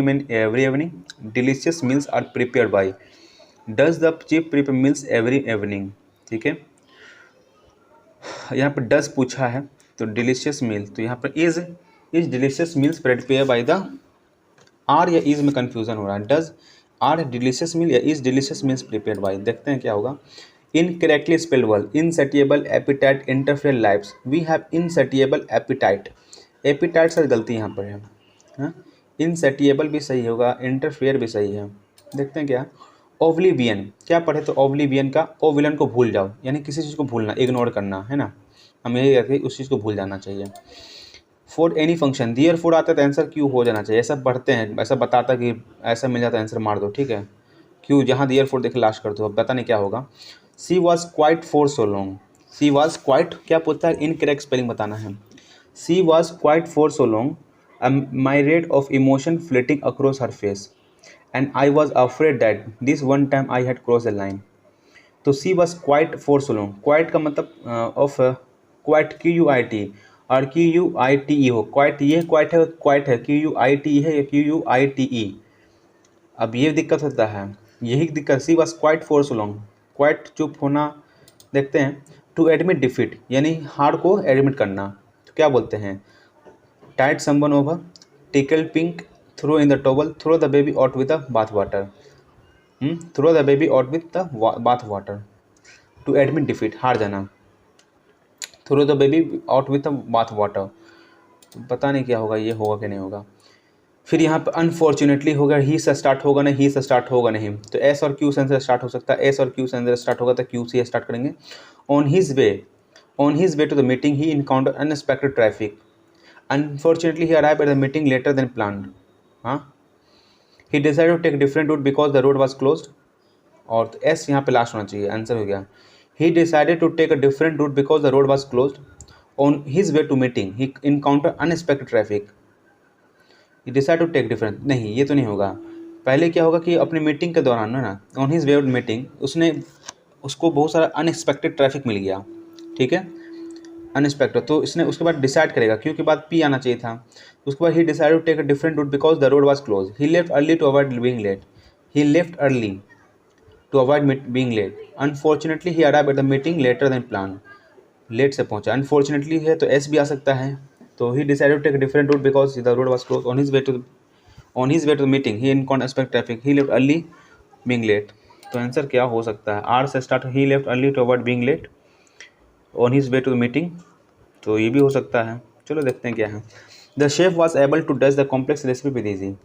evening. Delicious meals are prepared by. Does the chief prepare meals every evening, ठीक है। यहाँ पर डज पूछा है तो डिलीशियस मील, तो यहाँ पर is delicious meals prepare by the, are या इज में कन्फ्यूजन हो रहा है। डज आर डिलीशियस मील या is delicious meals prepare by, देखते हैं क्या होगा। Incorrectly spelled word, insatiable appetite interfere lives, we have insatiable appetite. Appetite sir गलती यहाँ पर है, हाँ। इनसेटिएबल भी सही होगा, इंटरफेयर भी सही है, देखते हैं क्या। ओब्लिवियन, क्या पढ़े, तो ओब्लिवियन का ओविलन को भूल जाओ, यानी किसी चीज़ को भूलना, इग्नोर करना, है ना, हम यही कहते हैं उस चीज़ को भूल जाना चाहिए। For any function, therefore आता है तो आंसर क्यों हो जाना चाहिए, ऐसा पढ़ते हैं, ऐसा बताता कि ऐसा मिल जाता है आंसर मार दो, ठीक है। क्यों, जहाँ दियर फोर देखे लास्ट कर दो, अब पता नहीं क्या होगा। She was quite for so long, she was quite क्या पूछता है, इनकरेक्ट स्पेलिंग बताना है। She was quite for so long, my rate of emotion flitting across her face. And I was afraid that this one time I had cross the line. तो she was quite for so long, quite का मतलब of quite QUIT और QUITE हो, quite ये quite है, quite है QUITE है या QUITE। अब ये दिक्कत होता है, यही दिक्कत, she was quite for so long, quite चुप होना। देखते हैं, टू एडमिट डिफीट यानी हार को एडमिट करना, तो क्या बोलते हैं, tight someone over, tickle pink, throw in the towel, throw the baby out with the bath water, throw the baby out with the bath water. To admit defeat हार जाना, throw the baby out with the bath water, पता नहीं क्या होगा, ये होगा कि नहीं होगा। फिर यहाँ पे अनफॉर्चुनेटली होगा, ही से स्टार्ट होगा नहीं, ही से स्टार्ट होगा नहीं, तो एस और क्यू से स्टार्ट हो सकता है, एस और क्यू से स्टार्ट होगा तो क्यू से स्टार्ट करेंगे। On his way to the meeting he encounter unexpected traffic, unfortunately he arrive at the meeting later than planned. हाँ, he decided to take different route because the road was closed, और तो S यहाँ पे last होना चाहिए, answer हो गया। He decided to take a different route because the road was closed, on his way to meeting he encounter unexpected traffic, he decide to take different, नहीं ये तो नहीं होगा। पहले क्या होगा कि अपनी मीटिंग के दौरान ना, ऑन हिज वे मीटिंग, उसको बहुत सारा अनएक्सपेक्टेड ट्रैफिक मिल गया, ठीक है, अनएक्सपेक्टेड, तो इसने उसके बाद डिसाइड करेगा, क्यों के बाद पी आना चाहिए था। उसके बाद he decide to take a different route because the road was close, he left early to avoid being late, he left early to avoid being late, unfortunately he arrive at the meeting later than plan, late से पहुंचा, unfortunately है तो S भी आ सकता है। तो he decided to take different route because the road was close, on his way to meeting he encountered expect traffic, he left early being late. तो answer क्या हो सकता है, आर से start, he left early to avoid being late, on his way to meeting, तो ये भी हो सकता है। चलो देखते हैं क्या है। The chef was able to dutch the complex recipe with easy,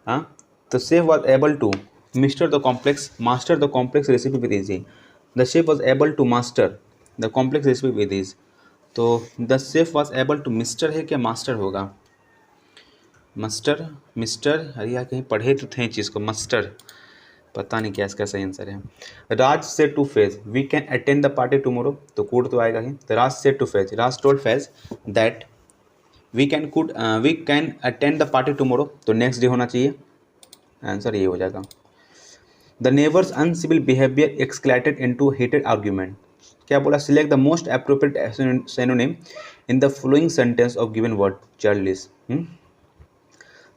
हाँ, तो chef was able to master the complex recipe with easy, the chef was able to master the complex recipe with ease, तो the chef was able to mister है क्या master होगा, mister, अरे यार कहीं पढ़े तो थे चीज़ को, मस्टर, पता नहीं क्या इसका सही आंसर है। Raj say to Faiz we can attend the party tomorrow, तो कूड तो आएगा ही, तो Raj say to Faiz, Raj told Faiz that we can attend the party tomorrow, तो नेक्स्ट डे होना चाहिए, आंसर ये हो जाएगा। The neighbours uncivil behaviour escalated into heated argument, क्या बोला, select the most appropriate synonym in the following sentence of given word, churlish,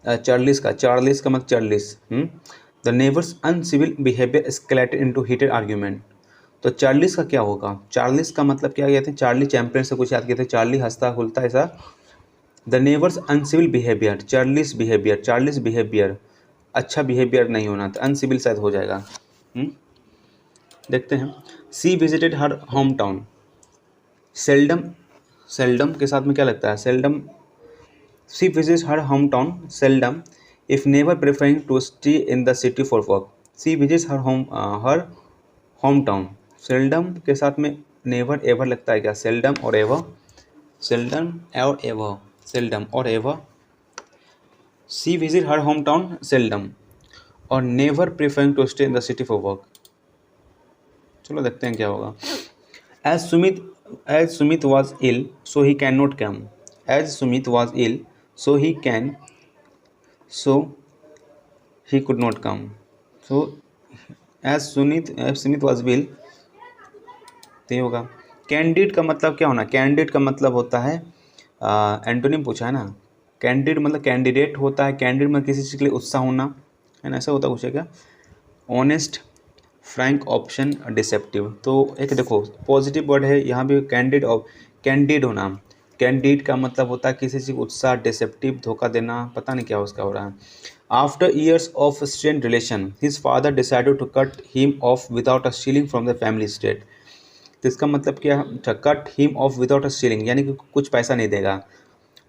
churlish का मतलब churlish, the neighbours uncivil behaviour escalated into heated argument, तो churlish का क्या होगा, Charles का मतलब क्या कहते हैं, चार्ली चैंपियन से कुछ याद किए थे, चार्ली हंसता खुलता ऐसा, the neighbours uncivil behaviour, churlish behaviour, अच्छा बिहेवियर नहीं होना था, अनसिविल शायद हो जाएगा। देखते हैं, she visited her home town, seldom के साथ में क्या लगता है, seldom, she visits her home town seldom if never preferring to stay in the city for work, she visits her home town, seldom के साथ में नेवर एवर लगता है क्या, सेल्डम और ever, she visit her home town seldom और never preferring to stay in the city for work. चलो देखते हैं क्या होगा। As Sumit was ill so he can not come, as Sumit was ill so he could not come, so as Sumit was ill, तो ये होगा। Candid का मतलब क्या होना, कैंडिड का मतलब होता है, एंटोनिम पूछा है ना, कैंडिड मतलब कैंडिडेट होता है, कैंडिड मतलब किसी चीज़ के लिए उत्साह होना है ना, ऐसा होता कुछ है क्या, ऑनेस्ट, फ्रैंक, ऑप्शन, डिसेप्टिव, तो एक देखो पॉजिटिव वर्ड है यहाँ भी, कैंडिड और कैंडिड होना, कैंडिड का मतलब होता है किसी चीज़ उत्साह, डिसेप्टिव धोखा देना, पता नहीं क्या उसका हो रहा है। After years of strain relation his father decided to cut him off without a stealing from the family state, तो इसका मतलब क्या है, cut him off without a stealing यानी कि कुछ पैसा नहीं देगा,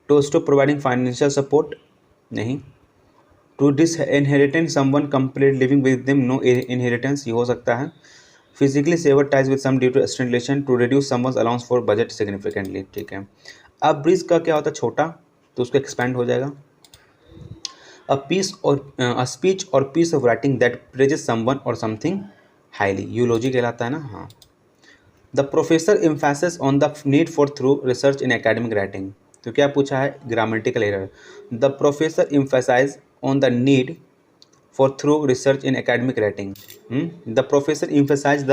to stop providing financial support नहीं, to disinherit someone complete living with them no inheritance, ये हो सकता है, physically sever ties with some due to strain relation, to reduce someone's allowance for budget significantly, ठीक है। अब bridge का क्या होता है, छोटा, तो उसका एक्सपेंड हो जाएगा। A speech or piece of writing that praises someone or something highly, eulogy कहलाता है ना, हाँ। The professor emphasis on the need for through research in academic writing, तो क्या पूछा है, grammatical error, the professor emphasize on the need for through research in academic writing. The professor emphasized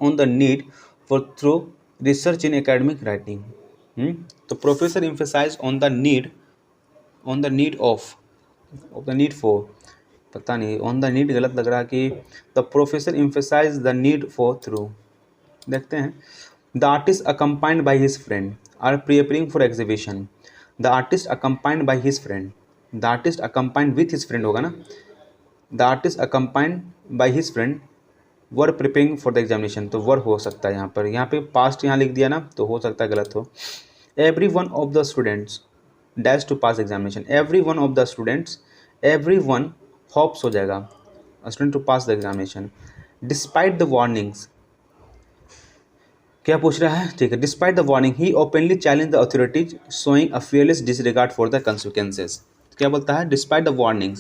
on the need for through research in academic writing. तो professor emphasized on the need for, पता नहीं on the need गलत लग रहा है कि the professor emphasized the need for through. देखते हैं. The artist accompanied by his friend are preparing for exhibition. The artist accompanied by his friend. The artist accompanied with his friend होगा ना. The artist accompanied by his friend were preparing for the examination. तो were हो सकता है यहाँ पे past यहाँ लिख दिया ना, तो हो सकता है गलत हो. Every one of the students dash to pass examination. Every one hopes हो जाएगा a student to pass the examination. Despite the warnings, क्या पूछ रहा है, ठीक है. Despite the warning, he openly challenged the authorities, showing a fearless disregard for the consequences. क्या बोलता है? Despite the warnings,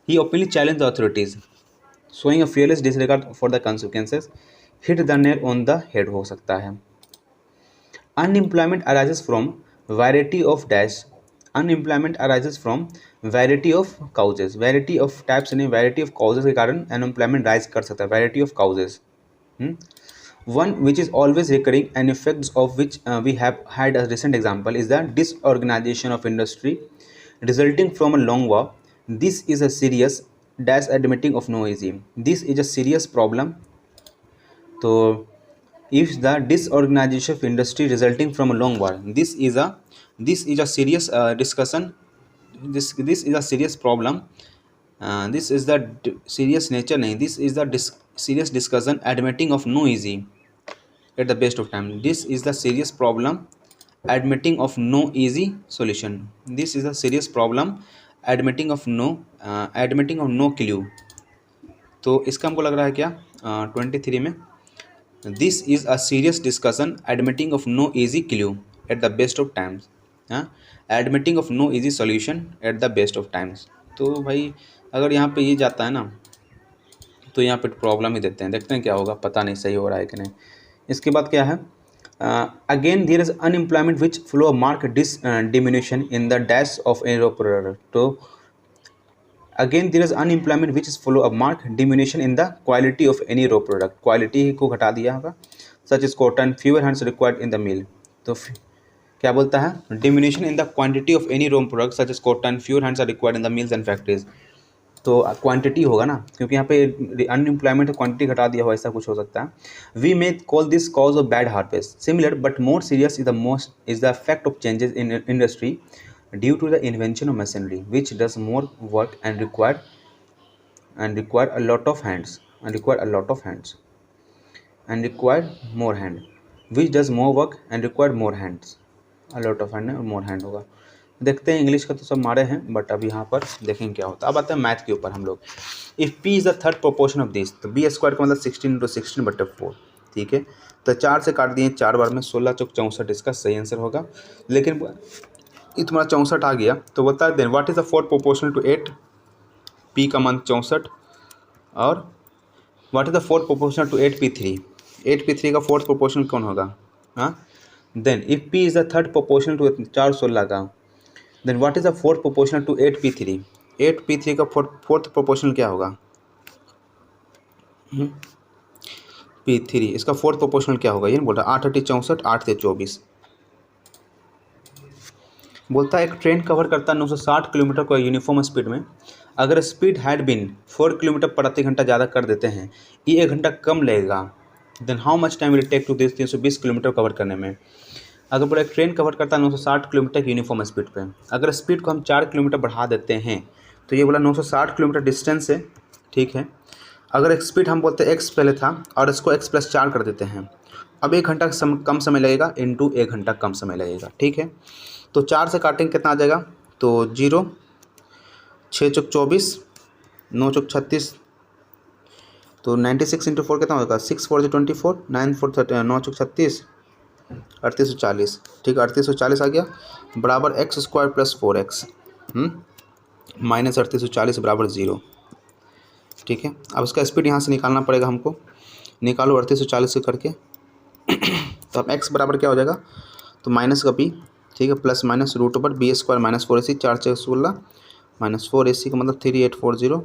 he openly challenged the authorities, showing a fearless disregard for the consequences. Hit the nail on the head हो सकता है. Unemployment arises from variety of dash. Unemployment arises from variety of causes. Variety of types यानी variety of causes के कारण unemployment rise कर सकता है. Variety of causes. One which is always recurring and effects of which we have had a recent example is the disorganization of industry resulting from a long war. This is a serious dash admitting of no easy. This is a serious problem. So if the disorganization of industry resulting from a long war, this is a serious discussion. This is a serious problem. This is the serious nature नहीं, this is the serious discussion admitting of no easy at the best of time. This is the serious problem admitting of no easy solution. This is the serious problem admitting of no clue. तो इसका हमको लग रहा है क्या 23 में, this is a serious discussion admitting of no easy clue at the best of times. admitting of no easy solution at the best of times. तो भाई अगर यहाँ पे ये जाता है ना, तो यहाँ पे प्रॉब्लम ही देते हैं. देखते हैं क्या होगा, पता नहीं सही हो रहा है कि नहीं. इसके बाद क्या है, again there is unemployment which flow mark diminution in the dash of any product. तो again there is unemployment which is flow a mark diminution in the quality of any raw product. Quality को घटा दिया होगा. Such is cotton fewer hands required in the mill. तो क्या बोलता है, diminution in the quantity of any raw product such is cotton fewer hands are required in the mills and factories. तो quantity होगा ना, क्योंकि यहाँ पे अनएम्प्लॉयमेंट क्वांटिटी घटा दिया हो, ऐसा कुछ हो सकता है. We may call this cause of bad harvest. Similar but more serious is the effect of changes in industry due to the invention of machinery which does more work and require a lot of hands and require more hand, which does more work and require more hands. a lot of hand और more hand होगा. देखते हैं, English का तो सब मारे हैं, but अब यहाँ पर देखेंगे क्या होता है. अब आते हैं मैथ के ऊपर हम लोग. If P is the third proportion of this, तो बी स्क्वायर का मतलब 16 × 16/4. ठीक है, तो 4 से काट दिए 4 बार में, 16 × 4 = 64 इसका सही आंसर होगा. लेकिन ये तुम्हारा 64 आ गया, तो बता दें what is the fourth proportional to 8. P का मान 64. और what is the fourth proportional to 8p3. 8p3 का फोर्थ प्रोपोर्शनल कौन होगा. हाँ, then if P is the third proportional to 4 16 का, then what is the fourth proportional to 8p3. 8p3 का fourth proportional क्या होगा. p3 इसका फोर्थ प्रोपोर्शनल क्या होगा, ये नहीं बोल रहा. 8 × 8 = 64, 8 से 24. बोलता है एक ट्रेन कवर करता है 960 किलोमीटर को यूनिफॉर्म स्पीड में. अगर स्पीड हैड बिन 4 किलोमीटर प्रति घंटा ज़्यादा कर देते हैं, ये 1 घंटा कम लगेगा. Then how much time will take to this 320 kilometre cover करने में. अगर पूरा एक ट्रेन कवर करता है 960 किलोमीटर की यूनिफॉर्म स्पीड पे, अगर स्पीड को हम 4 किलोमीटर बढ़ा देते हैं, तो ये बोला 960 किलोमीटर डिस्टेंस है. ठीक है, अगर एक स्पीड हम बोलते हैं x पहले था और इसको x+4 कर देते हैं, अब 1 घंटा कम समय लगेगा इंटू 1 घंटा कम समय लगेगा. ठीक है, तो 4 से काटेंगे कितना आ जाएगा, तो 0, 6 × 24, 9 × 36, तो 96 × 4 कितना होगा, 6 × 4 = 24, 9 × 4 = 9 × 36, 3840. ठीक है, 3840 आ गया, बराबर x² + 4x माइनस 3840 बराबर 0. ठीक है, अब इसका स्पीड यहाँ से निकालना पड़ेगा हमको. निकालो 3840 से करके. तो अब x बराबर क्या हो जाएगा, तो माइनस का b ठीक है, plus minus root over B square minus 4ac, 4 6 16 minus 4ac का मतलब 3840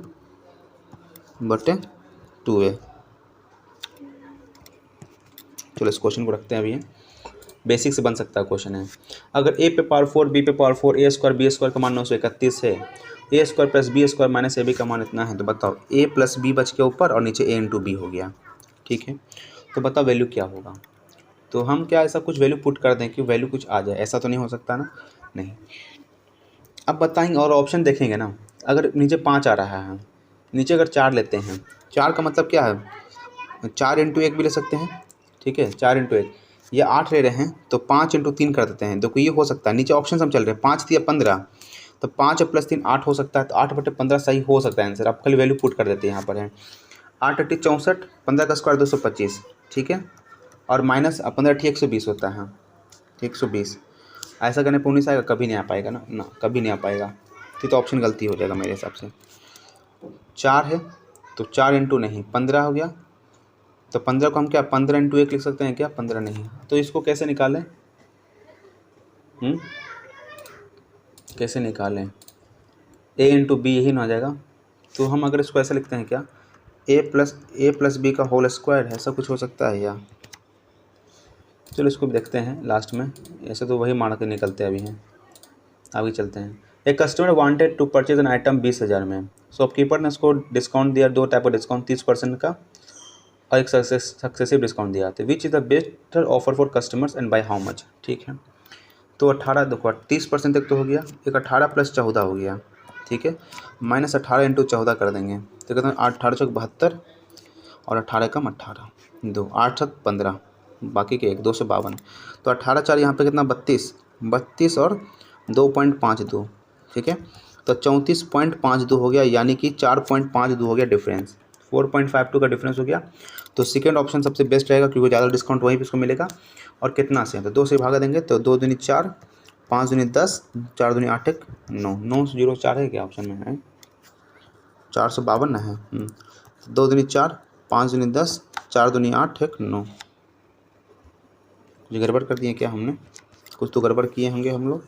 बटे 2a। चलो इस क्वेश्चन को रखते हैं अभी, बेसिक से बन सकता है क्वेश्चन है। अगर a पे पावर 4 b पे power 4 a square B square का मान 931 है, a square plus B square minus ab का मान इतना है, तो बताओ a प्लस b बच के ऊपर और नीचे a इंटू बी हो गया। ठीक है, तो बताओ वैल्यू क्या होगा। तो हम क्या ऐसा कुछ वैल्यू पुट कर दें कि वैल्यू कुछ आ जाए, ऐसा तो नहीं हो सकता ना, नहीं। अब बताएंगे और ऑप्शन देखेंगे ना, अगर नीचे 5 आ रहा है, नीचे अगर 4 लेते हैं, 4 का मतलब क्या है, 4 इंटू 1 भी ले सकते हैं। ठीक है, 4 इंटू 1, ये 8 ले रहे हैं तो 5 इंटू 3 कर देते हैं। देखो ये हो सकता है, नीचे ऑप्शन हम चल रहे हैं, 5 3 15, तो 5 प्लस 3 8 हो सकता है, तो 8 बटे 15 सही हो सकता है आंसर। आप खाली वैल्यू पुट कर देते हैं, यहाँ पर है 8 अट्ठी 64, 15 का स्क्वायर 225। ठीक है, और माइनस 15 अट्ठी 120 होता है, 120। ऐसा करने पर 19 आएगा, कभी नहीं आ पाएगा ना, ना कभी नहीं आ पाएगा। तो ऑप्शन गलती हो जाएगा मेरे हिसाब से। 4 है तो 4 इंटू नहीं 15 हो गया, तो 15 को हम क्या 15 इंटू 1 लिख सकते हैं क्या, 15 नहीं। तो इसको कैसे निकालें, कैसे निकालें, a इंटू बी यही ना आ जाएगा। तो हम अगर इसको ऐसे लिखते हैं क्या, a प्लस बी का होल स्क्वायर, ऐसा कुछ हो सकता है या। चलो इसको भी देखते हैं लास्ट में, ऐसे तो वही मान के निकलते अभी हैं, आगे चलते हैं। एक customer wanted to purchase an item 20,000 में, शॉपकीपर ने उसको डिस्काउंट दिया, 2 टाइप का डिस्काउंट, 30% का और एक सक्सेसिव डिस्काउंट दिया था। Which is the bester offer for customers and by how much. ठीक है, तो 18 देखो 30% तक तो हो गया, एक 18 प्लस 14 हो गया। ठीक है, माइनस 18 इंटू 14 कर देंगे, तो कहते हैं 18 चौक 72 और 18 कम 18, 2 8 7 15, बाकी के 1 252। तो 18 4 यहाँ पे कितना 32 और 2.52। ठीक है, तो 34.52 हो गया, यानी कि 4.52 हो गया डिफरेंस, 4.52 का डिफरेंस हो गया। तो सेकेंड ऑप्शन सबसे बेस्ट रहेगा, क्योंकि ज़्यादा डिस्काउंट वहीं पे इसको मिलेगा। और कितना से, तो 2 से भागा देंगे, तो 2 दूनी 4, 5 दूनी 10, 4 दूनी 8 1 9, 904 है क्या ऑप्शन में है, 452 ना है। 2 दूनी 4, 5 दूनी 10, 4 दूनी 8 1 9। कुछ गड़बड़ कर दिए क्या हमने, कुछ तो गड़बड़ किए होंगे हम लोग।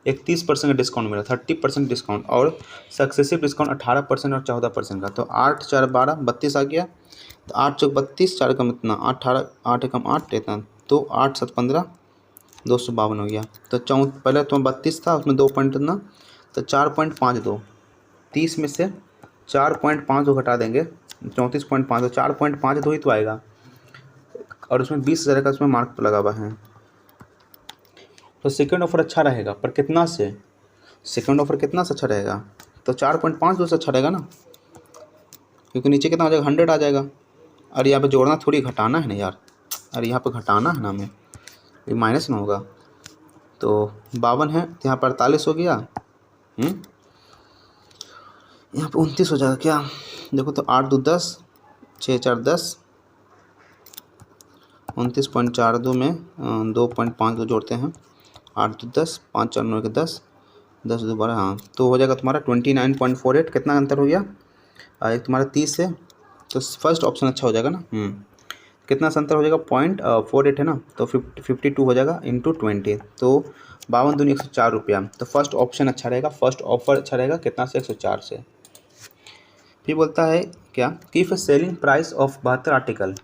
31% का डिस्काउंट मिला, 30% डिस्काउंट और सक्सेसिव डिस्काउंट 18% और 14% का। तो 8 4 12 32 आ गया, तो 8 चौक 32, 4 कम इतना 18, 8 कम 8 इतना, तो 8 7 15, 252 हो गया। तो पहले तो 32 था, उसमें 2 पॉइंट इतना, तो 4.52, 30 में से 4.52 घटा देंगे, 34.5, तो 4.52 ही तो आएगा, और उसमें 20,000 का उसमें मार्क लगा हुआ है। तो सेकेंड ऑफर अच्छा रहेगा, पर कितना से, सेकेंड ऑफर कितना से अच्छा रहेगा, तो 4.52 से अच्छा रहेगा ना, क्योंकि नीचे कितना आ जाएगा 100 आ जाएगा। अरे यहाँ पे जोड़ना थोड़ी घटाना है ना यार, अरे यहाँ पे घटाना है ना हमें, ये माइनस में होगा। तो 52 है, तो यहाँ पर 48 हो गया, यहाँ पे 29 हो जाएगा क्या, देखो तो 8 2 10, 6 4 10, 29.42 में 2.52 जोड़ते हैं, 8 2 10, 5 4 9 के 10, 10 2 12, हाँ, तो हो जाएगा तुम्हारा 29.48। कितना अंतर हो गया, एक तुम्हारा 30 है, तो फर्स्ट ऑप्शन अच्छा हो जाएगा ना। कितना अंतर हो जाएगा 0.48 है ना, तो 52 हो जाएगा इंटू 20, तो 52 दूनी 104 रुपया। तो फर्स्ट ऑप्शन अच्छा रहेगा, फर्स्ट ऑफर अच्छा रहेगा, कितना से 104 से। फिर बोलता है क्या कि if selling price of 72 article,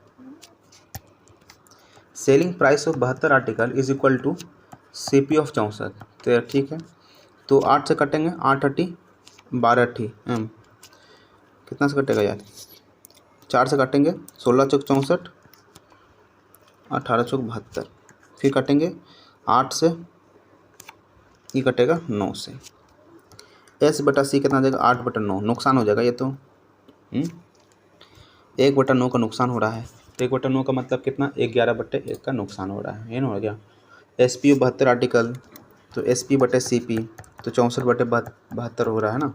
selling price of 72 article is equal to CP of 64। तो ठीक है, तो 8 से कटेंगे, 8 अट्ठी 12 अट्ठी कितना से कटेगा यार, 4 से काटेंगे, 16 चौक 64, 18 चौक 72, फिर काटेंगे 8 से, ये कटेगा 9 से, S बटा C कितना आ जाएगा 8 बटा 9, नुकसान हो जाएगा ये तो, 1 बटा 9 का नुकसान हो रहा है। 1 बटा 9 का मतलब कितना, 11 बटे 1 का नुकसान हो रहा है, ये ना हो गया। SP 72 आर्टिकल, तो SP बटे CP, तो 64 बटे 72 हो रहा है ना,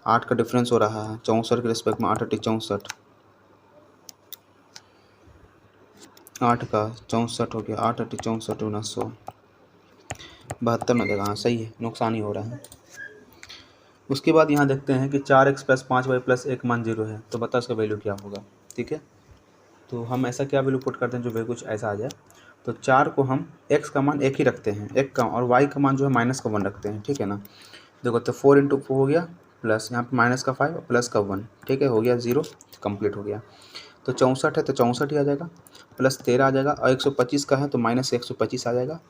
8 का डिफरेंस हो रहा है 64 के रिस्पेक्ट में, 8 अट्ठी 64, 8 का 64 हो गया, 8 अट्ठी 64 गुना 100, 72 में देगा, हाँ सही है, नुकसान ही हो रहा है। उसके बाद यहाँ देखते हैं कि 4x प्लस 5y प्लस 1 मान 0 है, तो बता इसका वैल्यू क्या होगा। ठीक है, तो हम ऐसा क्या वैल्यू पुट करते हैं जो वैल्यू कुछ ऐसा आ जाए। तो 4 को हम x का मान 1 ही रखते हैं, 1 का, और y का मान जो है -1 रखते हैं, ठीक है ना। देखो तो 4 × 4 हो गया, प्लस यहाँ पे -5 और प्लस का 1, ठीक है, हो गया 0, कंप्लीट हो गया। तो 64 है तो 64 ही आ जाएगा, प्लस 13 आ जाएगा, और 125 का है तो -125 आ जाएगा,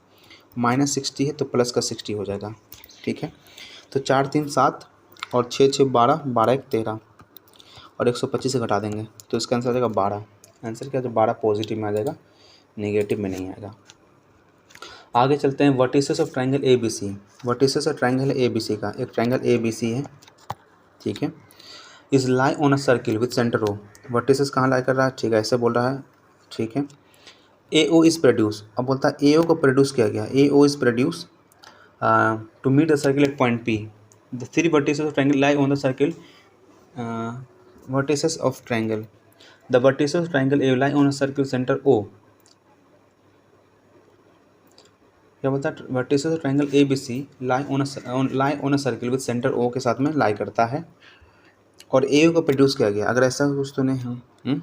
-60 है तो प्लस का 60 हो जाएगा, ठीक है। तो 4 3 7 और 6 6 12, 12 1 13, और 125 से घटा देंगे तो इसका आंसर आ जाएगा 12। आंसर क्या है, 12 पॉजिटिव में आ जाएगा, नेगेटिव में नहीं आएगा। आगे चलते हैं, vertices of triangle A B C. Vertices of triangle A B C का, एक ट्राइंगल ए बी सी है, ठीक है, is lie on a circle with centre O. Vertices कहाँ लाई कर रहा है, ठीक है, ऐसे बोल रहा है, ठीक है। ए ओ इज़ प्रोड्यूस, अब बोलता है ए ओ को प्रोड्यूस किया गया, A O is produce to meet the circle at point P. The three vertices of triangle lie on the circle, vertices of triangle, the vertices of triangle A lie on a circle centre O. क्या बोलता है, vertices of triangle A B C lie on a circle with centre O के साथ में लाई करता है, और ए को प्रोड्यूस किया गया। अगर ऐसा कुछ तो नहीं है,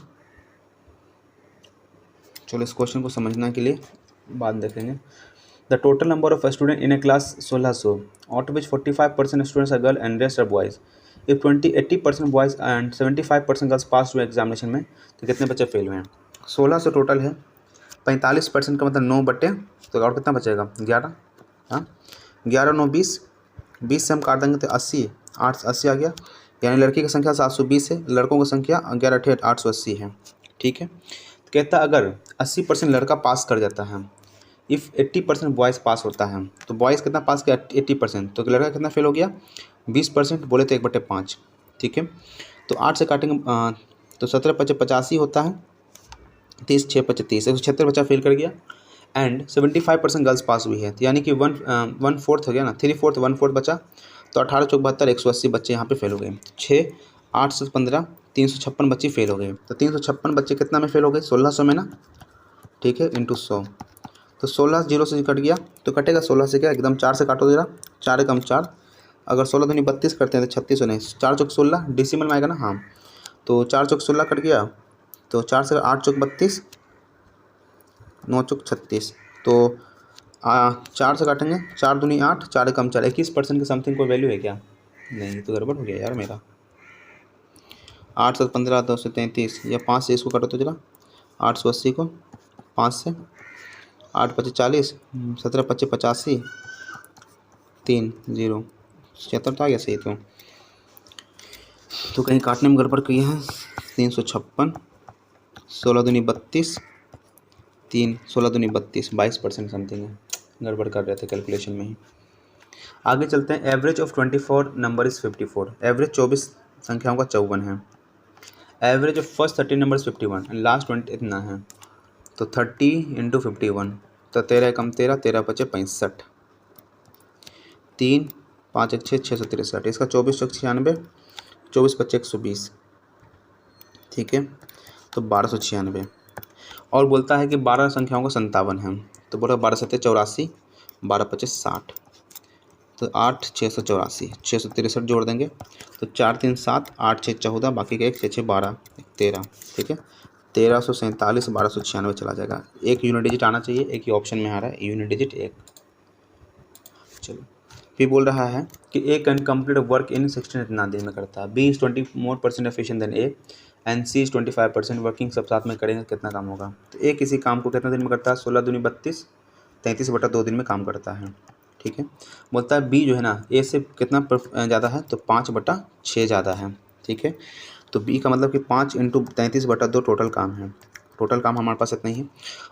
चलो इस क्वेश्चन को समझने के लिए बाद देखेंगे। The total number of student in a class 1600, out which 45% students are girl and rest are boys. If 80% boys and 75% girls pass हुए एग्जामिनेशन में, तो कितने बच्चे फेल हुए हैं। 1600 टोटल है, 45% का मतलब 9 बटे, तो और कितना बचेगा 11, हाँ 11 9 20, 20 से हम काट देंगे तो 80, 80 आ गया, यानी लड़की की संख्या 720 है, लड़कों की संख्या 11 8 880 है, ठीक है। तो कहता अगर 80% लड़का पास कर जाता है, इफ़ 80% बॉयज़ पास होता है, तो बॉयज़ कितना पास किया 80%, तो लड़का कितना फेल हो गया 20%, बोले तो 1/5, ठीक है। तो 8 से काटेंगे तो 17 × 5 = 85 होता है, 30 6 × 5 = 30, 176 बच्चा फेल कर गया, एंड 75% गर्ल्स पास हुई है, तो यानी कि 1/4 हो गया ना, 3/4 1/4 बचा, तो 18 × 4 = 72, 180 बच्चे यहाँ पे फेल हो गए। 6 8 से 15, 356 बच्चे फेल हो गए, तो 356 बच्चे कितना में फेल हो गए 1600 में ना, ठीक है, इंटू 100, तो 16 0 से कट गया, तो कटेगा 16 से क्या, एकदम 4 से काटो जरा, 4 × 4, अगर 16 दूनी 32 करते हैं तो 36 नहीं, 4 × 16 डेसिमल में आएगा ना, हाँ, तो 4 × 16 कट गया, तो 4 से 8 × 32, 9 × 36, तो 4 से काटेंगे, 4 दूनी 8, 4 × 4 21% के समथिंग कोई वैल्यू है क्या, नहीं, तो गड़बड़ हो गया यार मेरा। 8 7 15 2 से 33, या 5 से इसको काटो तो जरा, 880 को 5 से, 8 × 5 = 40, 17 × 5 = 85, 3 0 76 आ गया सही। तो कहीं काटने में गड़बड़ की है, 356, 16 दूनी 32, 3 16 दूनी 32, 22% समथिंग है, गड़बड़ कर रहे थे कैलकुलेशन में ही। आगे चलते हैं, average of 24 number is 54, average 24 संख्याओं का 54 है, average of first 30 number 51 and last 20 इतना है, तो 30 × 51, तो 13 कम 13, 13 × 5 = 65, 3 5 1 6 663, इसका 24 × 96, 24 × 5 = 120, ठीक है, तो 1296, और बोलता है कि 12 संख्याओं का 57 है, तो बोला 12 7 84, 12 5 60, तो 8 684, 663 जोड़ देंगे, तो 4 3 7, 8 6 14, बाकी का 1 6 6 12 13, ठीक है, 1347 1296 चला जाएगा। एक यूनिट डिजिट आना चाहिए, एक ही ऑप्शन में आ रहा है यूनिट डिजिट एक। चलो फिर बोल रहा है कि A can complete work in 16 इतना दिन में करता है, B is 20% efficient than A, and C is 25% working, सब साथ में करेंगे कितना काम होगा। तो ए किसी काम को कितना दिन में करता है, 16 दूनी 32, 33/2 दिन में काम करता है, ठीक है। बोलता है बी जो है ना ए से कितना ज़्यादा है, तो 5/6 ज़्यादा है, ठीक है। तो बी का मतलब कि 5 × 33/2 टोटल काम है, टोटल काम हमारे पास इतना ही है।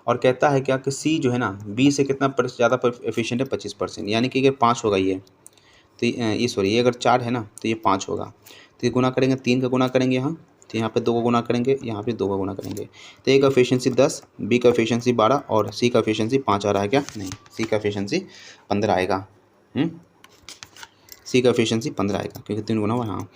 और कहता है क्या कि सी जो है ना बी से कितना ज़्यादा एफिशिएंट है, 25%, यानी कि अगर 5 होगा ये, तो ये सॉरी ये अगर 4 है ना तो ये 5 होगा, तो ये गुना करेंगे, 3 का गुना करेंगे यहाँ, तो यहाँ पे 2 का गुना करेंगे, यहाँ पे 2 का गुना करेंगे, तो ए का एफिशिएंसी 10, बी का एफिशिएंसी 12 और सी का एफिशिएंसी 5 आ रहा है क्या, नहीं, सी का एफिशिएंसी 15 आएगा, सी का एफिशिएंसी 15 आएगा क्योंकि 3 गुना हुआ, हाँ।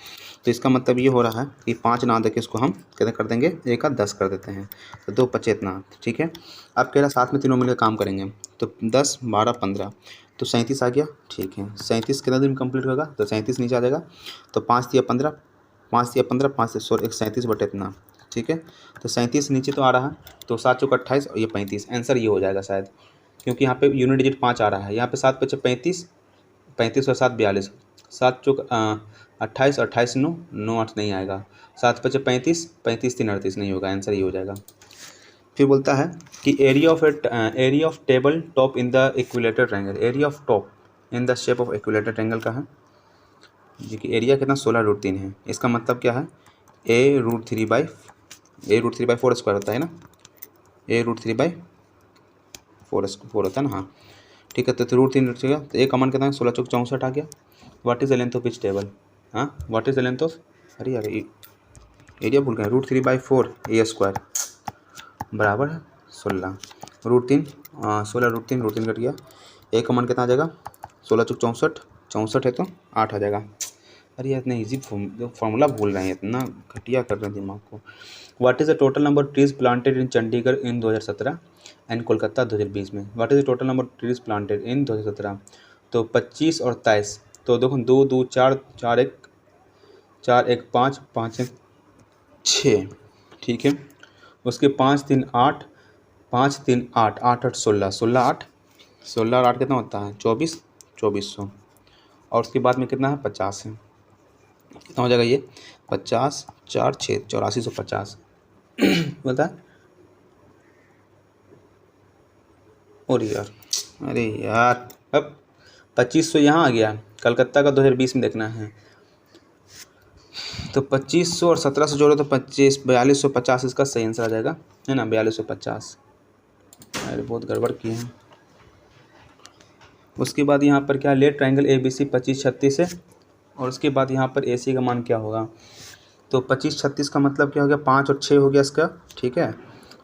तो इसका मतलब ये हो रहा है कि 5 ना देके इसको हम कितना कर देंगे, ए का 10 कर देते हैं, तो 2 5 इतना, ठीक है। अब कह रहा साथ में तीनों मिलकर काम करेंगे, तो 10 12 15, तो 37 आ गया, ठीक है। 37 कितना दिन कंप्लीट होगा, तो 37 नीचे आ जाएगा, तो 5 × 3 = 15, 5 × 3 = 15, 5 से 37 बटे इतना ठीक है। तो 37 नीचे तो आ रहा है, तो 7 चौक 28 और ये 35, आंसर ये हो जाएगा शायद, क्योंकि यहाँ पे यूनिट डिजिट 5 आ रहा है। यहाँ पे 7 पचे 35, 35 और 7 42, 7 चौक 28, 28 9, 9 8 नहीं आएगा, 7 पचे 35, 35 3 38 नहीं होगा, आंसर ये हो जाएगा। फिर बोलता है कि area of table top in the equilateral triangle, area of top in the shape of equilateral triangle का है जी कि एरिया कितना 16√3 है। इसका मतलब क्या है, a√3/4 स्क्वायर होता है ना, a√3/4 होता है ना, हाँ ठीक है। तो √3 रखिएगा, तो ए कमान कितना है 16 चौक 64 आ गया। What is the length of which table, हाँ what is the length of, अरे यार एरिया भूल गए, √3/4 ए स्क्वायर बराबर है 16 √3, 16 √3 कट गया, ए का मान कितना आ जाएगा 16 चौक 64, 64 है तो 8 आ जाएगा। अरे यार इतना ईजी फार्मूला भूल रहे हैं, इतना घटिया कर रहे हैं दिमाग को। What is the total number trees planted in Chandigarh in 2017 and Kolkata 2020 में। What is the total number trees planted in 2017, तो 25 और 23, तो देखो 2 2 4 4 1 4 1 5 5 1 6, ठीक है। उसके 5 3 8, 5 3 8 8 8 16, 16 8, 16 और 8 कितना होता है 24, 2400, और उसके बाद में कितना है 50 है, कितना हो जाएगा ये 50 4 6 8450 बोलता है। और यार अरे यार अब 2500 यहाँ आ गया, कलकत्ता का 2020 में देखना है, तो 2500 और 1700 जोड़ो तो 4250 इसका सही आंसर आ जाएगा, है ना 4250। अरे बहुत गड़बड़ किए हैं। उसके बाद यहाँ पर क्या, लेट ट्रायंगल ABC 25 36 है, और उसके बाद यहाँ पर AC का मान क्या होगा, तो 25 36 का मतलब क्या हो गया 5 और 6 हो गया इसका, ठीक है।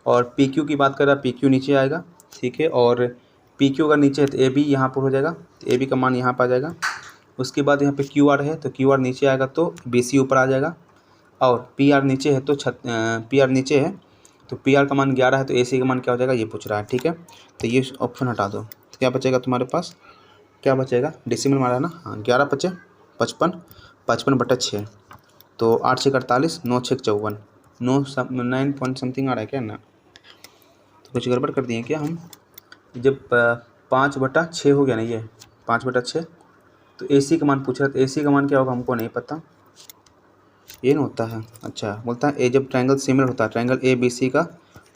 और PQ की बात कर रहा है, PQ नीचे आएगा, ठीक है, और PQ अगर नीचे है तो AB यहाँ पर हो जाएगा, तो AB का मान यहाँ पर आ जाएगा। उसके बाद यहाँ पे QR है, तो QR नीचे आएगा तो BC ऊपर आ जाएगा, और PR नीचे है तो PR नीचे है तो PR का मान 11 है, तो AC का मान क्या हो जाएगा ये पूछ रहा है, ठीक है। तो ये ऑप्शन हटा दो, तो क्या बचेगा तुम्हारे पास, क्या बचेगा, डेसिमल मारा है ना, हाँ 11 पचे 55, 55/6, तो 8 6 48, 9 6 54, 9 पॉइंट समथिंग आ रहा है क्या ना, तो कुछ गड़बड़ कर दिए क्या हम, जब 5/6 हो गया ना ये 5/6, तो AC का मान पूछ रहा है, तो AC का मान क्या होगा हमको नहीं पता, ये ना होता है। अच्छा बोलता है जब ट्रायंगल सिमिलर होता है, ट्रायंगल ABC का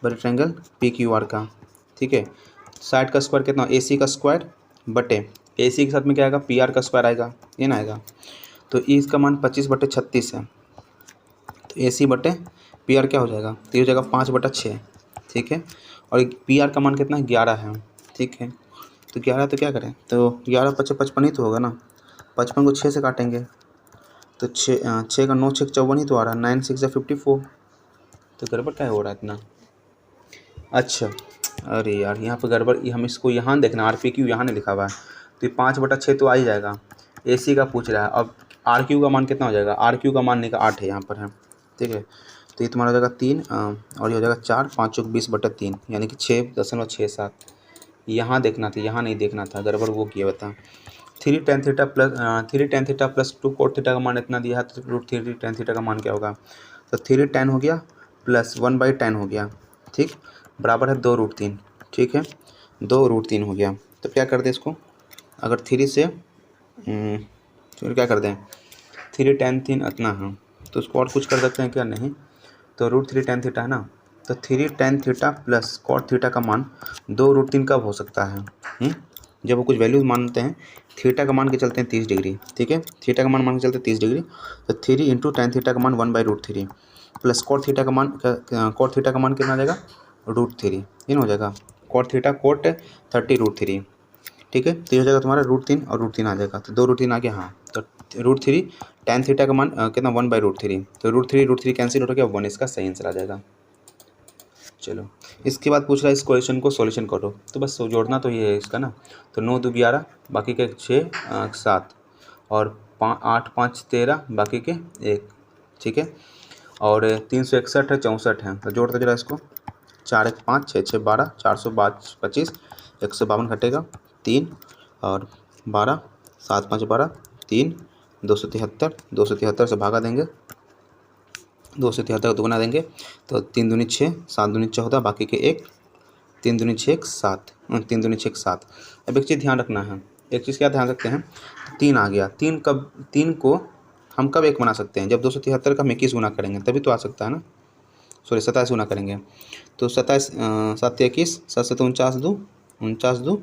बड़े ट्रायंगल PQR का, ठीक है, साइड का स्क्वायर कितना AC का स्क्वायर बटे AC के साथ में क्या आएगा PR का स्क्वायर आएगा, ये ना आएगा, तो इसका मान 25/36 है, तो AC बटे PR क्या हो जाएगा, तो ये हो जाएगा 5/6, ठीक है। और PR का मान कितना है 11 है, ठीक है, तो 11 तो क्या करें, तो 11 पचे 55 ही तो होगा ना, 55 को 6 से काटेंगे तो 6 का 9 6 54 ही तो आ रहा है, 9 6 54, तो गड़बड़ क्या हो रहा है इतना। अच्छा अरे यार यहाँ पर गड़बड़, हम इसको यहाँ देखना, RPQ यहाँ नहीं लिखा हुआ है, तो ये 5/6 तो आ ही जाएगा, AC का पूछ रहा है। अब RQ का मान कितना हो जाएगा, RQ का मान नहीं का 8 है यहाँ पर है, ठीक है, तो ये तुम्हारा हो जाएगा 3 और ये हो जाएगा 4 5 चौक 20/3, यानी कि 6.67, यहाँ देखना था, यहाँ नहीं देखना था, गड़बड़ वो किया बता। 3 tan theta plus 2 cot theta का मान इतना दिया है, तो √3 tan थीटा का मान क्या होगा, तो 3 tan हो गया प्लस 1/tan हो गया, ठीक, बराबर है 2√3, ठीक है 2√3 हो गया। तो क्या कर दें इसको, अगर 3 से फिर क्या कर दें 3 tan 3 इतना है, तो उसको और कुछ कर सकते हैं क्या, नहीं, तो √3 tan थीटा है ना, तो 3 tan theta plus cot theta का मान 2√3 कब हो सकता है, जब वो कुछ वैल्यूज मानते हैं, थीटा का मान के चलते हैं 30 डिग्री, ठीक है, थीटा का मान के चलते हैं 30 डिग्री, तो 3 × tan थीटा का मान 1/√3 प्लस cot थीटा का मान कितना आ जाएगा √3, ये ना हो जाएगा cot थीटा cot 30√3, ठीक है, तो ये हो जाएगा तुम्हारा √3 और √3 आ जाएगा, तो 2√3 आ गया, हाँ, तो √3 tan थीटा का मान कितना 1/√3, तो √3 कैंसिल हो गया 1, इसका सही आंसर आ जाएगा। चलो इसके बाद पूछ रहा है इस क्वेश्चन को सॉल्यूशन करो, तो बस जोड़ना तो ये है इसका ना, तो 9 2 11 बाकी के 6 7 और 8 5 13 बाकी के 1, ठीक है, और 361 है 64 है, तो जोड़ते जरा इसको, 4 1 5 6 6 12 425 152 घटेगा 3 और 12 7 5 12 3 273 से भागा देंगे 2 से 73 दुगुना देंगे तो 3 दूनी 6, 7 दूनी 14, बाकी के 1, 3 दूनी 6 7, 3 दूनी 6 7। अब एक चीज़ ध्यान रखना है, एक चीज़ क्या ध्यान रखते हैं, 3 आ गया। 3 को हम कब 1 बना सकते हैं, जब 273 का हम 21 गुना करेंगे तभी तो आ सकता है ना, सॉरी 27 गुना करेंगे तो 27 7 21, 7 से 49 2, 49 2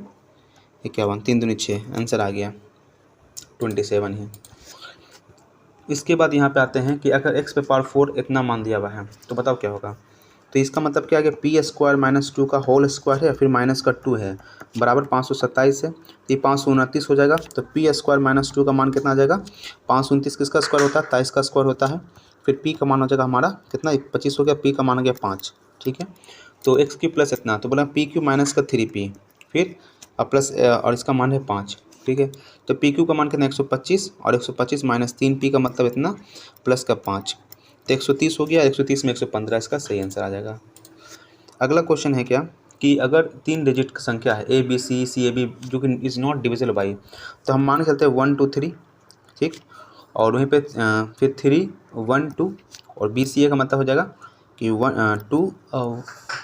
51, 3 दूनी 6, आंसर आ गया 27 है। इसके बाद यहाँ पे आते हैं कि अगर x पे पावर 4 इतना मान दिया हुआ है तो बताओ क्या होगा। तो इसका मतलब क्या है कि पी स्क्वायर माइनस 2 का होल स्क्वायर है, फिर माइनस का 2 है, बराबर 527 है, तो ये 529 हो जाएगा। तो पी स्क्वायर माइनस 2 का मान कितना आ जाएगा, 529 किसका स्क्वायर होता है, 23 का स्क्वायर होता है। फिर पी का मान हो जाएगा हमारा कितना, 25 हो गया, पी का मान हो गया 5, ठीक है। तो एक्स क्यू प्लस इतना, तो बोला पी क्यू माइनस का 3p, फिर प्लस और इसका मान है 5, ठीक है। तो पी क्यू का मान कितना 125, और 125 माइनस 3p का मतलब इतना, प्लस का 5, तो 130 हो गया। 130 में 115, इसका सही आंसर आ जाएगा। अगला क्वेश्चन है क्या कि अगर 3 डिजिट की संख्या है ABCCAB जो कि इज़ नॉट डिविजिबल बाई, तो हम मान के चलते हैं 1 2 3, ठीक, और वहीं पे फिर 3 1 2, और BCA का मतलब हो जाएगा कि 1 2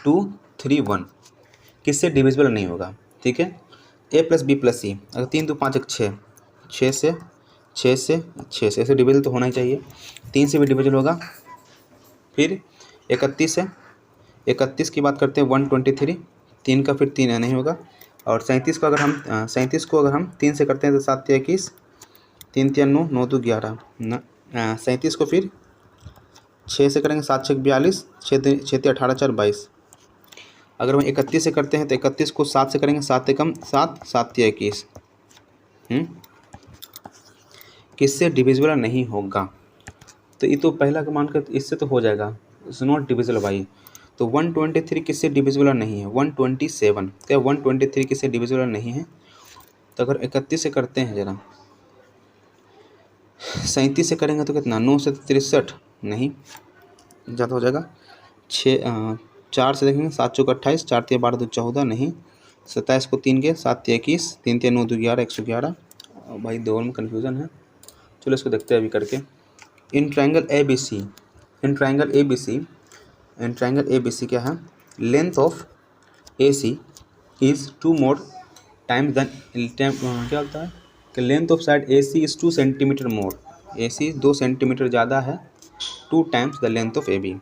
2 3 1, किससे डिविजिबल नहीं होगा, ठीक है। A plus B plus C, अगर 3 2 5 1 6, 6 से 6 से 6 से ऐसे डिविजिबल तो होना ही चाहिए। 3 से भी डिविजिबल होगा। फिर 31 है, 31 की बात करते हैं 123, 3 का फिर 3 नहीं होगा। और 37 को अगर हम 37 को अगर हम 3 से करते हैं तो 7 21, 3 3 9, 9 2 11 न 37 को फिर 6 से करेंगे, 7 6 42, 6 6 18 4 22। अगर हम 31 से करते हैं तो 31 को 7 से करेंगे, 7 कम 7, 7 21, किससे डिविजिबल नहीं होगा। तो ये तो पहला का मान कर इससे तो हो जाएगा, इट्स नॉट डिविजिबल बाई। तो 123 किससे डिविजिबल नहीं है, 127, क्या 123 किससे डिविजिबल नहीं है। तो अगर 31 से करते हैं जरा, 37 से करेंगे तो कितना, 9 से 63 नहीं, ज़्यादा हो जाएगा। 4 से देखेंगे, 7 चौक 28, 4 3 12 2 14 नहीं, 27 को 3 के 7 21, 3 3 9 2 11, 111। भाई दो में कन्फ्यूज़न है, चलो इसको देखते हैं अभी करके। In triangle ABC, in triangle ABC क्या है, length of AC is 2 more times than, क्या होता है कि length of side AC is 2 centimetre more, AC 2 centimetre ज़्यादा है, 2 times the length of AB,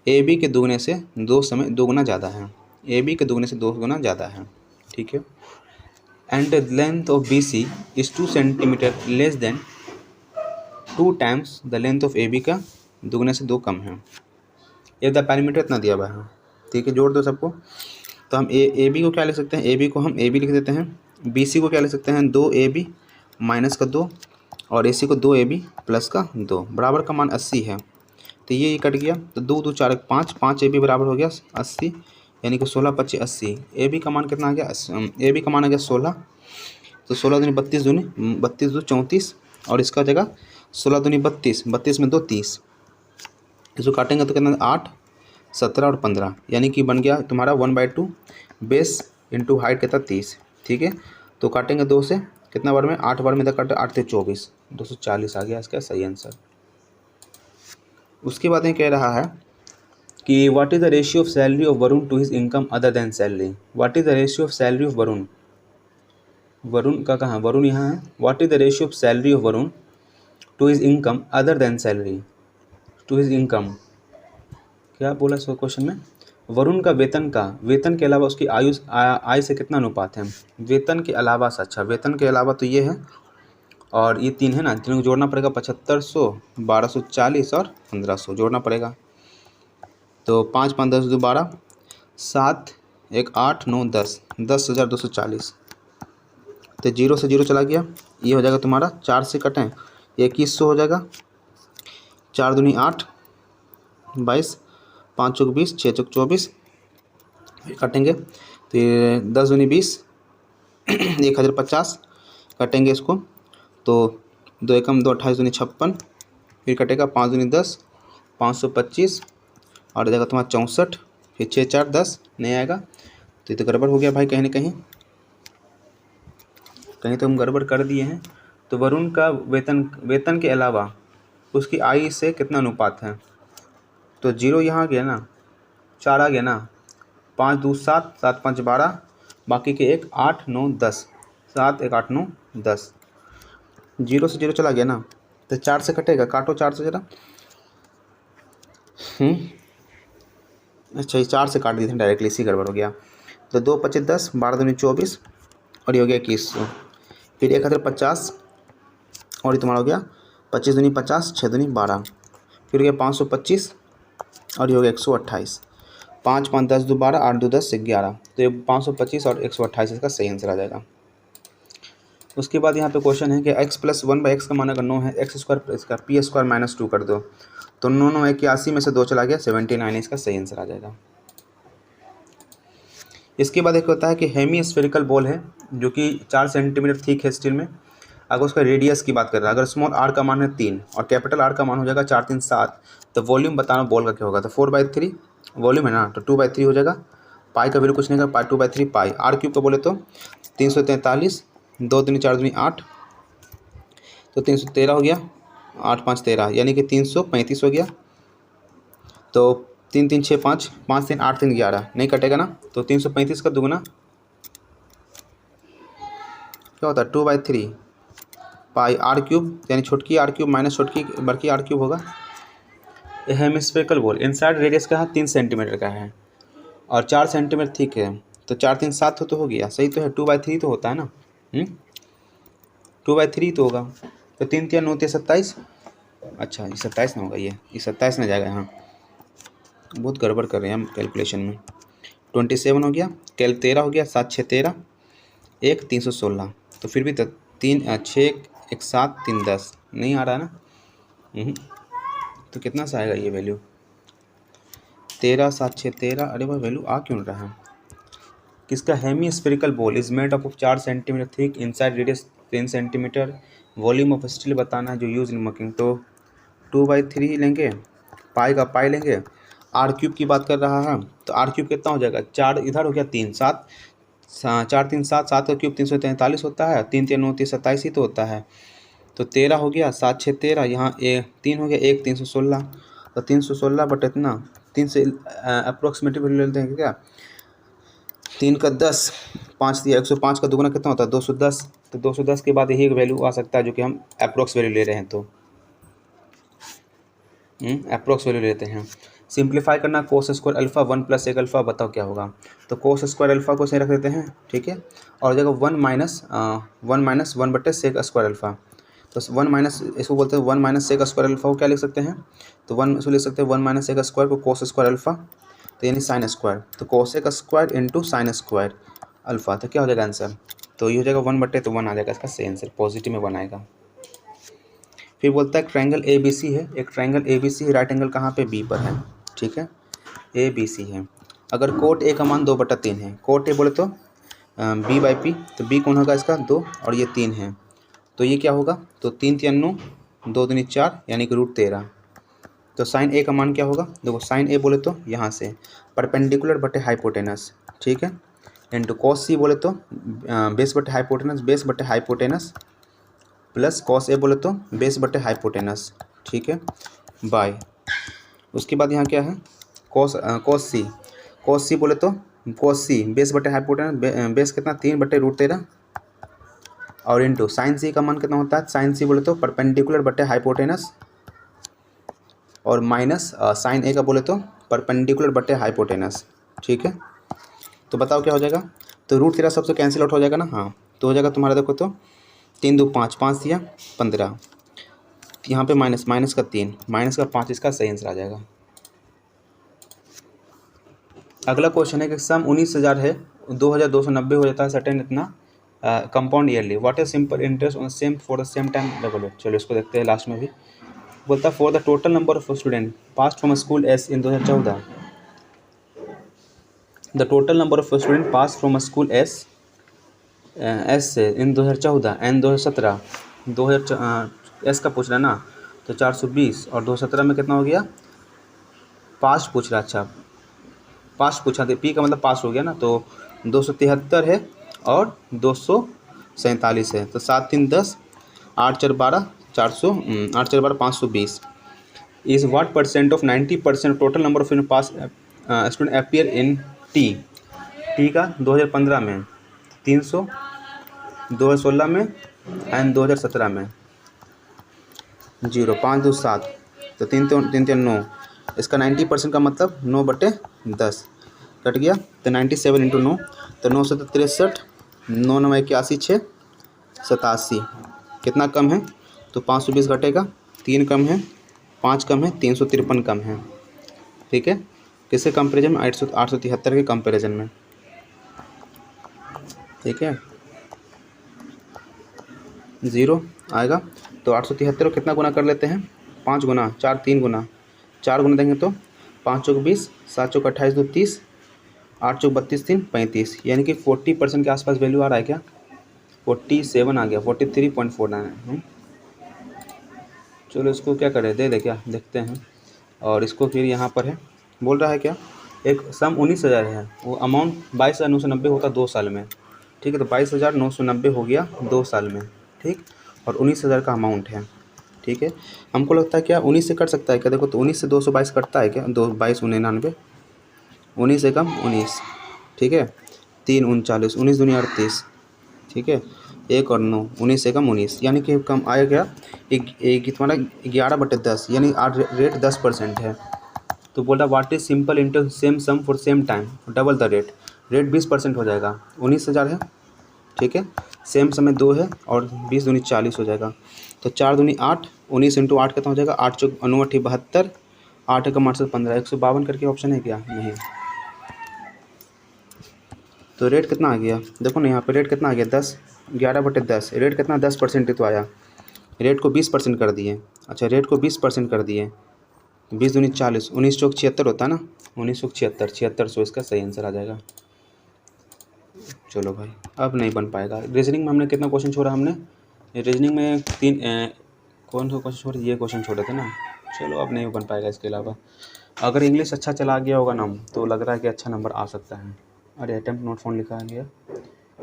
AB के दोगुने से 2 गुना ज़्यादा है, AB के दोगुने से 2 गुना ज़्यादा है, ठीक है। And the length of BC is 2 centimetre less than 2 times the length of AB का दोगुने से 2 कम है। ये द पैरामीटर इतना दिया हुआ है, ठीक है, जोड़ दो सबको। तो हम AB को क्या लिख सकते हैं, AB को हम AB लिख देते हैं, BC को क्या लिख सकते हैं 2AB माइनस का 2, और AC को 2AB प्लस का 2, बराबर का मान 80 है। तो ये कट गया, तो 2 2 4 5, 5 AB बराबर हो गया 80, यानी कि 16 25 80। AB का मान कितना आ गया, AB का मान आ गया 16, तो 16 दूनी 32 दूनी 32 2 34, और इसका जगह 16 दूनी 32, 32 में 2 30, इसको काटेंगे तो कितना 8 17 और 15, यानी कि बन गया तुम्हारा 1/2 बेस इंटू हाइट कितना 30, ठीक है। तो काटेंगे 2 से, कितना बार में 8 बार में तक काटे, 8 से 24, 240 आ गया इसका सही आंसर। उसके बाद में कह रहा है कि what is the ratio of salary of Varun to his income other than salary. What is the ratio of salary of Varun, Varun का कहाँ, वरुण यहाँ है। What is the ratio of salary of Varun to his income other than salary, to his income, क्या बोला इस question में, वरुण का वेतन के अलावा उसकी आय से कितना अनुपात है। वेतन के अलावा से, अच्छा वेतन के अलावा तो ये है, और ये 3 है ना, तीनों को जोड़ना पड़ेगा, 7500 1240 और 1500 जोड़ना पड़ेगा। तो 5 5 10 2 12, 7 1 8 9 10, 10,240। तो 0 से 0 चला गया, ये हो जाएगा तुम्हारा 4 से कटें 2100 हो जाएगा, 4 दूनी 8 22, 5 चौक 20, 6 चौक 24, काटेंगे तो ये 10 दूनी 20, 1050 काटेंगे इसको, तो 2 एकम 2 28 दूनी 56, फिर कटेगा 5 दूनी 10, 525, और आ जाएगा तुम्हारा 64, फिर 6 4 10 नहीं आएगा, तो ये तो गड़बड़ हो गया भाई, कहीं ना कहीं तो हम गड़बड़ कर दिए हैं। तो वरुण का वेतन के अलावा उसकी आय से कितना अनुपात है, तो 0 यहाँ आ गया ना, 4 आ गया ना, 5 2 7, 7 5 12, बाकी के 1 8 9 10, 7 1 8 9 10, 0 से 0 चला गया ना, तो 4 से कटेगा, काटो 4 से जरा। अच्छा ये 4 से काट दिए थे डायरेक्टली, इसी गड़बड़ हो गया। तो 2 25 10, 12 दूनी 24 और ये हो गया 2100। फिर 1050 और ये तुम्हारा हो गया 25 दूनी 50, 6 दूनी 12, फिर हो गया 525 और ये हो गया 128। 5 5 10 2 12, 8 2 10 11, तो ये 525 और 128 इसका सही आंसर आ जाएगा। उसके बाद यहाँ पे क्वेश्चन है कि x + 1/x का मान अगर 9 है, x² इसका p² - 2 कर दो, तो 9 9 81 में से 2 चला गया, 79 इसका सही आंसर आ जाएगा। इसके बाद एक होता है कि हेमी स्फेरिकल बॉल है जो कि 4 सेंटीमीटर थिक है स्टील में। अगर उसका रेडियस की बात कर रहा है, अगर स्मॉल r का मान है 3 और कैपिटल R का मान हो जाएगा 4 3 7, तो वॉल्यूम बताना बॉल का क्या होगा। तो 4/3 वॉल्यूम है ना, तो 2/3 हो जाएगा। पाई का वैल्यू कुछ नहीं का, 2/3 पाई। r³ का बोले तो 343, 2 दूनी 4 दूनी 8, तो 313 हो गया, 8 5 13, यानी कि 335 हो गया। तो 3 3 6 5, 5 3 8 3 11, नहीं कटेगा ना, तो 335 का दुगना क्या होता है, 2/3 पाई r³ यानी छोटकी r³ माइनस छोटकी बड़की r³ होगा। हेमिस्फेरिकल बॉल इनसाइड रेडियस का है 3 सेंटीमीटर का है और 4 सेंटीमीटर थिक है, तो 4 3 7 तो हो गया, सही तो है। 2/3 तो होता है ना, 2/3 तो होगा। तो 3 3 9 3 27, अच्छा ये 27 ना होगा, ये 27 ना जाएगा यहाँ, बहुत गड़बड़ कर रहे हैं हम कैलकुलेशन में। 27 हो गया, कैल 13 हो गया, 7 6 13, 1 316, तो फिर भी 3 6 1 7 3 10 नहीं आ रहा है ना। तो कितना सा आएगा ये वैल्यू, 13 7 6 13, अरे भाई वैल्यू आ क्यों रहा है। किसका hemispherical bowl is made of 4 centimetre thick, inside radius 10 centimetre, volume of steel बताना है जो यूज इन मेकिंग। तो 2/3 लेंगे, पाई का पाई लेंगे, r³ की बात कर रहा है, तो r³ कितना हो जाएगा, 4 इधर हो गया 3 7, 4 3 7, 7 का क्यूब 343 होता है, 3 3 9 3 27 ही तो होता है। तो 13 हो गया, 7 6 13, यहाँ 3 हो गया, 1 316, तो 316 बट इतना 3 से अप्रोक्सीमेटली वैल्यू लेते हैं क्या, 3 का 10, 5 दिया, 105 का दुगना कितना होता है 210, तो 210 के बाद यही एक वैल्यू आ सकता है जो कि हम अप्रोक्स वैल्यू ले रहे हैं, तो अप्रोक्स वैल्यू लेते हैं। सिंप्लीफाई करना, cos² अल्फ़ा 1 + 1 अल्फ़ा, बताओ क्या होगा। तो cos² अल्फ़ा को सही रख देते हैं, ठीक है, और जगह 1 - 1/sec² अल्फ़ा, तो 1 माइनस इसको बोलते हैं 1 - sec² अल्फ़ा को क्या लिख सकते हैं, तो 1 इसको लिख सकते हैं 1 - sec² को cos² अल्फ़ा, तो यानी sin², तो cosec² इंटू sin² अल्फ़ा, तो क्या हो जाएगा आंसर, तो ये हो जाएगा 1/1 आ जाएगा इसका सही आंसर, पॉजिटिव में बनाएगा। फिर बोलता है ट्रायंगल ABC है, एक ट्रायंगल ABC है, राइट एंगल कहाँ पे B पर है, ठीक है, ABC है। अगर कोट A का मान 2/3 है, कोट A बोले तो B/P, तो B कौन होगा इसका 2 और ये 3 है, तो ये क्या होगा, तो 3 3 9, 2 दूनी 4, यानी कि √13। तो साइन A का मान क्या होगा, देखो साइन A बोले तो यहाँ से परपेंडिकुलर बटे हाइपोटेनस, ठीक है, इंटू कॉस C बोले तो बेस बटे हाइपोटेनस प्लस कॉस A बोले तो बेस बटे हाइपोटेनस, ठीक है, बाय। उसके बाद यहाँ क्या है, कॉस C बोले तो कॉस C बेस बटे हाइपोटेनस, बेस कितना 3/√13 और इंटू साइन C का मान कितना होता है, साइन C बोले तो परपेंडिकुलर बटे हाइपोटेनस और माइनस साइन A का बोले तो परपेंडिकुलर बटे हाइपोटेनस, ठीक है। तो बताओ क्या हो जाएगा, तो √13 सबसे कैंसिल आउट हो जाएगा ना, हाँ, तो हो जाएगा तुम्हारा, देखो तो 3 2 5, 5 दिया 15, यहाँ पे माइनस का 3 माइनस का 5, इसका सही आंसर आ जाएगा। अगला क्वेश्चन है कि सम 19,000 है, 2,290 हो जाता है सर्टेन इतना compound yearly, what is simple interest on same for the same time develop. चलो इसको देखते हैं लास्ट में भी। बोलता है for the total number of student pass from school S in 2014, the total number of student pass from school S से इन 2014 and 2017, 2000 S का पूछ रहा है ना, तो 420 और 2017 में कितना हो गया, पास पूछ रहा, अच्छा पास पूछा, तो पी का मतलब पास हो गया ना, तो 273 है और 247 है, तो 7 3 10, 8 4 12, 400, 8 4 12 520, is what percent of 90% total number of in pass student appear in T. T का 2015 में 300, 2016 में एंड 2017 में 0, 5 2 7, तो 3 3 9। इसका 90% का मतलब 9/10 कट गया, तो 97 इंटू 9, तो 9 7 63, 9 9 81, 6 87। कितना कम है? तो 520 घटेगा, 3 कम है, 5 कम है, 353 कम है। ठीक है, किसके कंपेरिजन में? 873 के कंपेरिजन में। ठीक है, 0 आएगा, तो 873 को कितना गुना कर लेते हैं? 5 गुना, 4 3 गुना, 4 गुना देंगे तो 5 चौक 20, 7 चौक 28 2 30, 8 चौक 32 3 35, यानी कि 40% के आसपास वैल्यू आ रहा है क्या? 47 आ गया, 43.49 है। चलो इसको क्या करें, दे दे क्या, देखते हैं। और इसको फिर यहाँ पर है, बोल रहा है क्या, एक सम 19,000 है, वो अमाउंट 22,990 होता 2 साल में। ठीक है, तो 22,990 हो गया 2 साल में। ठीक, और 19,000 का अमाउंट है। ठीक है, हमको लगता है क्या 19 से कट सकता है क्या? देखो, तो 19 से 222 कटता है क्या? 22 19 से कम 19। ठीक है, 3 39, 19 दूनी 38। ठीक है, 1 और 9, 19 से कम 19, यानी कि कम आया क्या? तुम्हारा 11/10, यानी रेट 10% है। तो बोल रहा what is simple into same sum for same time double the rate. Rate 20% हो जाएगा, 19,000 है। ठीक है, सेम समय 2 है, और 20 दूनी 40 हो जाएगा, तो 4 दूनी 8, 19 इंटू 8 कितना हो जाएगा? 8 चौक 9 8 72, 8 एकम 8 से 15, 152 करके ऑप्शन है क्या? नहीं। तो रेट कितना आ गया? देखो ना यहाँ पे रेट कितना आ गया? 10, 11/10। रेट कितना? 10% तो आया। रेट को 20% कर दिए। अच्छा, रेट को 20% कर दिए, 20 दूनी 40, 19 चौक 76 होता है ना, 19 चौक 76, 7600 इसका सही आंसर आ जाएगा। चलो भाई, अब नहीं बन पाएगा। रीजनिंग में हमने कितना क्वेश्चन छोड़ा? हमने रीजनिंग में 3 कौन सा क्वेश्चन छोड़े? ये क्वेश्चन छोड़े थे ना। चलो अब नहीं बन पाएगा। इसके अलावा अगर इंग्लिश अच्छा चला गया होगा ना, तो लग रहा है कि अच्छा नंबर आ सकता है। अरे अटेम्प्ट नोट फोन लिखा गया,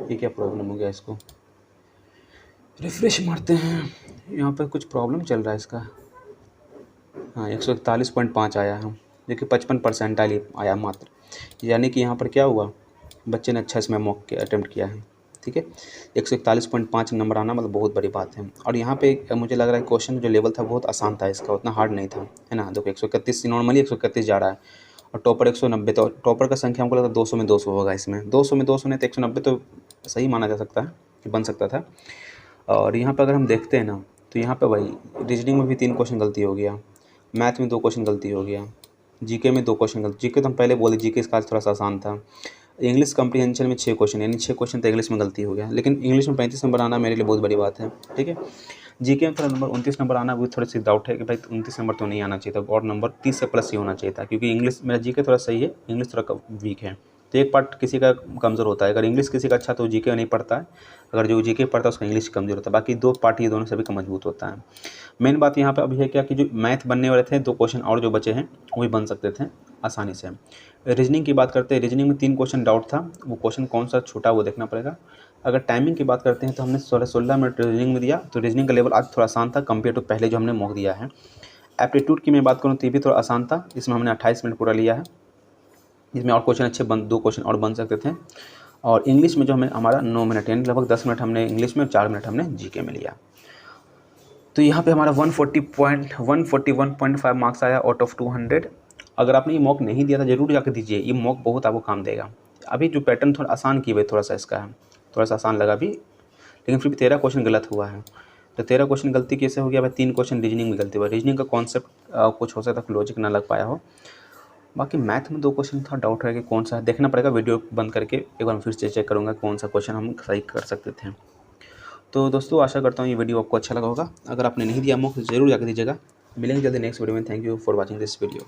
ये क्या प्रॉब्लम हो गया? इसको रिफ्रेश मारते हैं, यहाँ पर कुछ प्रॉब्लम चल रहा है इसका। हाँ, 141.5 आया है, जो कि 55% आया मात्र। यानी कि यहाँ पर क्या हुआ, बच्चे ने अच्छा इसमें मॉक के अटेम्प्ट किया है। ठीक है, 141.5 नंबर आना मतलब बहुत बड़ी बात है। और यहाँ पे मुझे लग रहा है क्वेश्चन जो लेवल था बहुत आसान था, इसका उतना हार्ड नहीं था, है ना। देखो 131 नॉर्मली 131 जा रहा है, और टॉपर 190, तो टॉपर का संख्या हमको लगता है 200 में 200 होगा इसमें। 200 में 200 नहीं तो 190 तो सही माना जा सकता है कि बन सकता था। और यहाँ पर अगर हम देखते हैं ना, तो यहाँ पर वही रीजनिंग में भी 3 क्वेश्चन गलती हो गया, मैथ में 2 क्वेश्चन गलती हो गया, जीके में 2 क्वेश्चन गलती। जीके तो हम पहले बोले जीके इसका थोड़ा सा आसान था। इंग्लिश कम्प्रीहेंशन में 6 क्वेश्चन, यानी 6 क्वेश्चन तो इंग्लिश में गलती हो गया, लेकिन इंग्लिश में 35 नंबर आना मेरे लिए बहुत बड़ी बात है। ठीक है, जीके में थोड़ा नंबर 29 नंबर आना भी थोड़ी सी डाउट है कि भाई 29 नंबर तो नहीं आना चाहिए था, और नंबर 30 से प्लस ही होना चाहिए था, क्योंकि इंग्लिश मेरा जीके थोड़ा सही है, इंग्लिश थोड़ा वीक है। तो एक पार्ट किसी का कमज़ोर होता है, अगर इंग्लिश किसी का अच्छा तो जीके नहीं पढ़ता है, अगर जो जीके पढ़ता है उसका इंग्लिश कमज़ोर होता है। बाकी 2 पार्ट ये दोनों सभी का मजबूत होता है। मेन बात यहाँ पे अभी है क्या कि जो मैथ बनने वाले थे 2 क्वेश्चन और जो बचे हैं वो भी बन सकते थे आसानी से। रीजनिंग की बात करते हैं, रीजनिंग में 3 क्वेश्चन डाउट था, वो क्वेश्चन कौन सा छूटा वो देखना पड़ेगा। अगर टाइमिंग की बात करते हैं तो हमने 16 मिनट रीजनिंग में दिया, तो रीजनिंग का लेवल आज थोड़ा आसान था कंपेयर टू पहले जो हमने मॉक दिया है। एप्टीट्यूड की मैं बात करूँ तो ये भी थोड़ा आसान था, इसमें हमने 28 मिनट पूरा लिया है, इसमें और क्वेश्चन अच्छे 2 क्वेश्चन और बन सकते थे। और इंग्लिश में जो हमें हमारा 9 मिनट यानी लगभग 10 मिनट हमने इंग्लिश में, 4 मिनट हमने जीके में लिया। तो यहाँ पे हमारा 141.5 मार्क्स आया आउट ऑफ 200। अगर आपने ये मॉक नहीं दिया था जरूर जाकर दीजिए, ये मॉक बहुत आपको काम देगा। अभी जो पैटर्न थोड़ा आसान की हुई थोड़ा सा इसका है, थोड़ा सा आसान लगा भी, लेकिन फिर भी 13 क्वेश्चन गलत हुआ है। तो 13 क्वेश्चन गलती कैसे हो गया भाई? 3 क्वेश्चन रीजनिंग में गलती हुआ, रीजनिंग का कॉन्सेप्ट कुछ हो सकता है लॉजिक ना लग पाया हो। बाकी मैथ में 2 क्वेश्चन था डाउट है कि कौन सा है, देखना पड़ेगा, वीडियो बंद करके एक बार फिर से चेक करूँगा कौन सा क्वेश्चन हम सही कर सकते थे। तो दोस्तों आशा करता हूँ ये वीडियो आपको अच्छा लगा होगा। अगर आपने नहीं दिया मौका तो ज़रूर जाकर दीजिएगा। मिलेंगे जल्दी नेक्स्ट वीडियो में। Thank you for watching this video.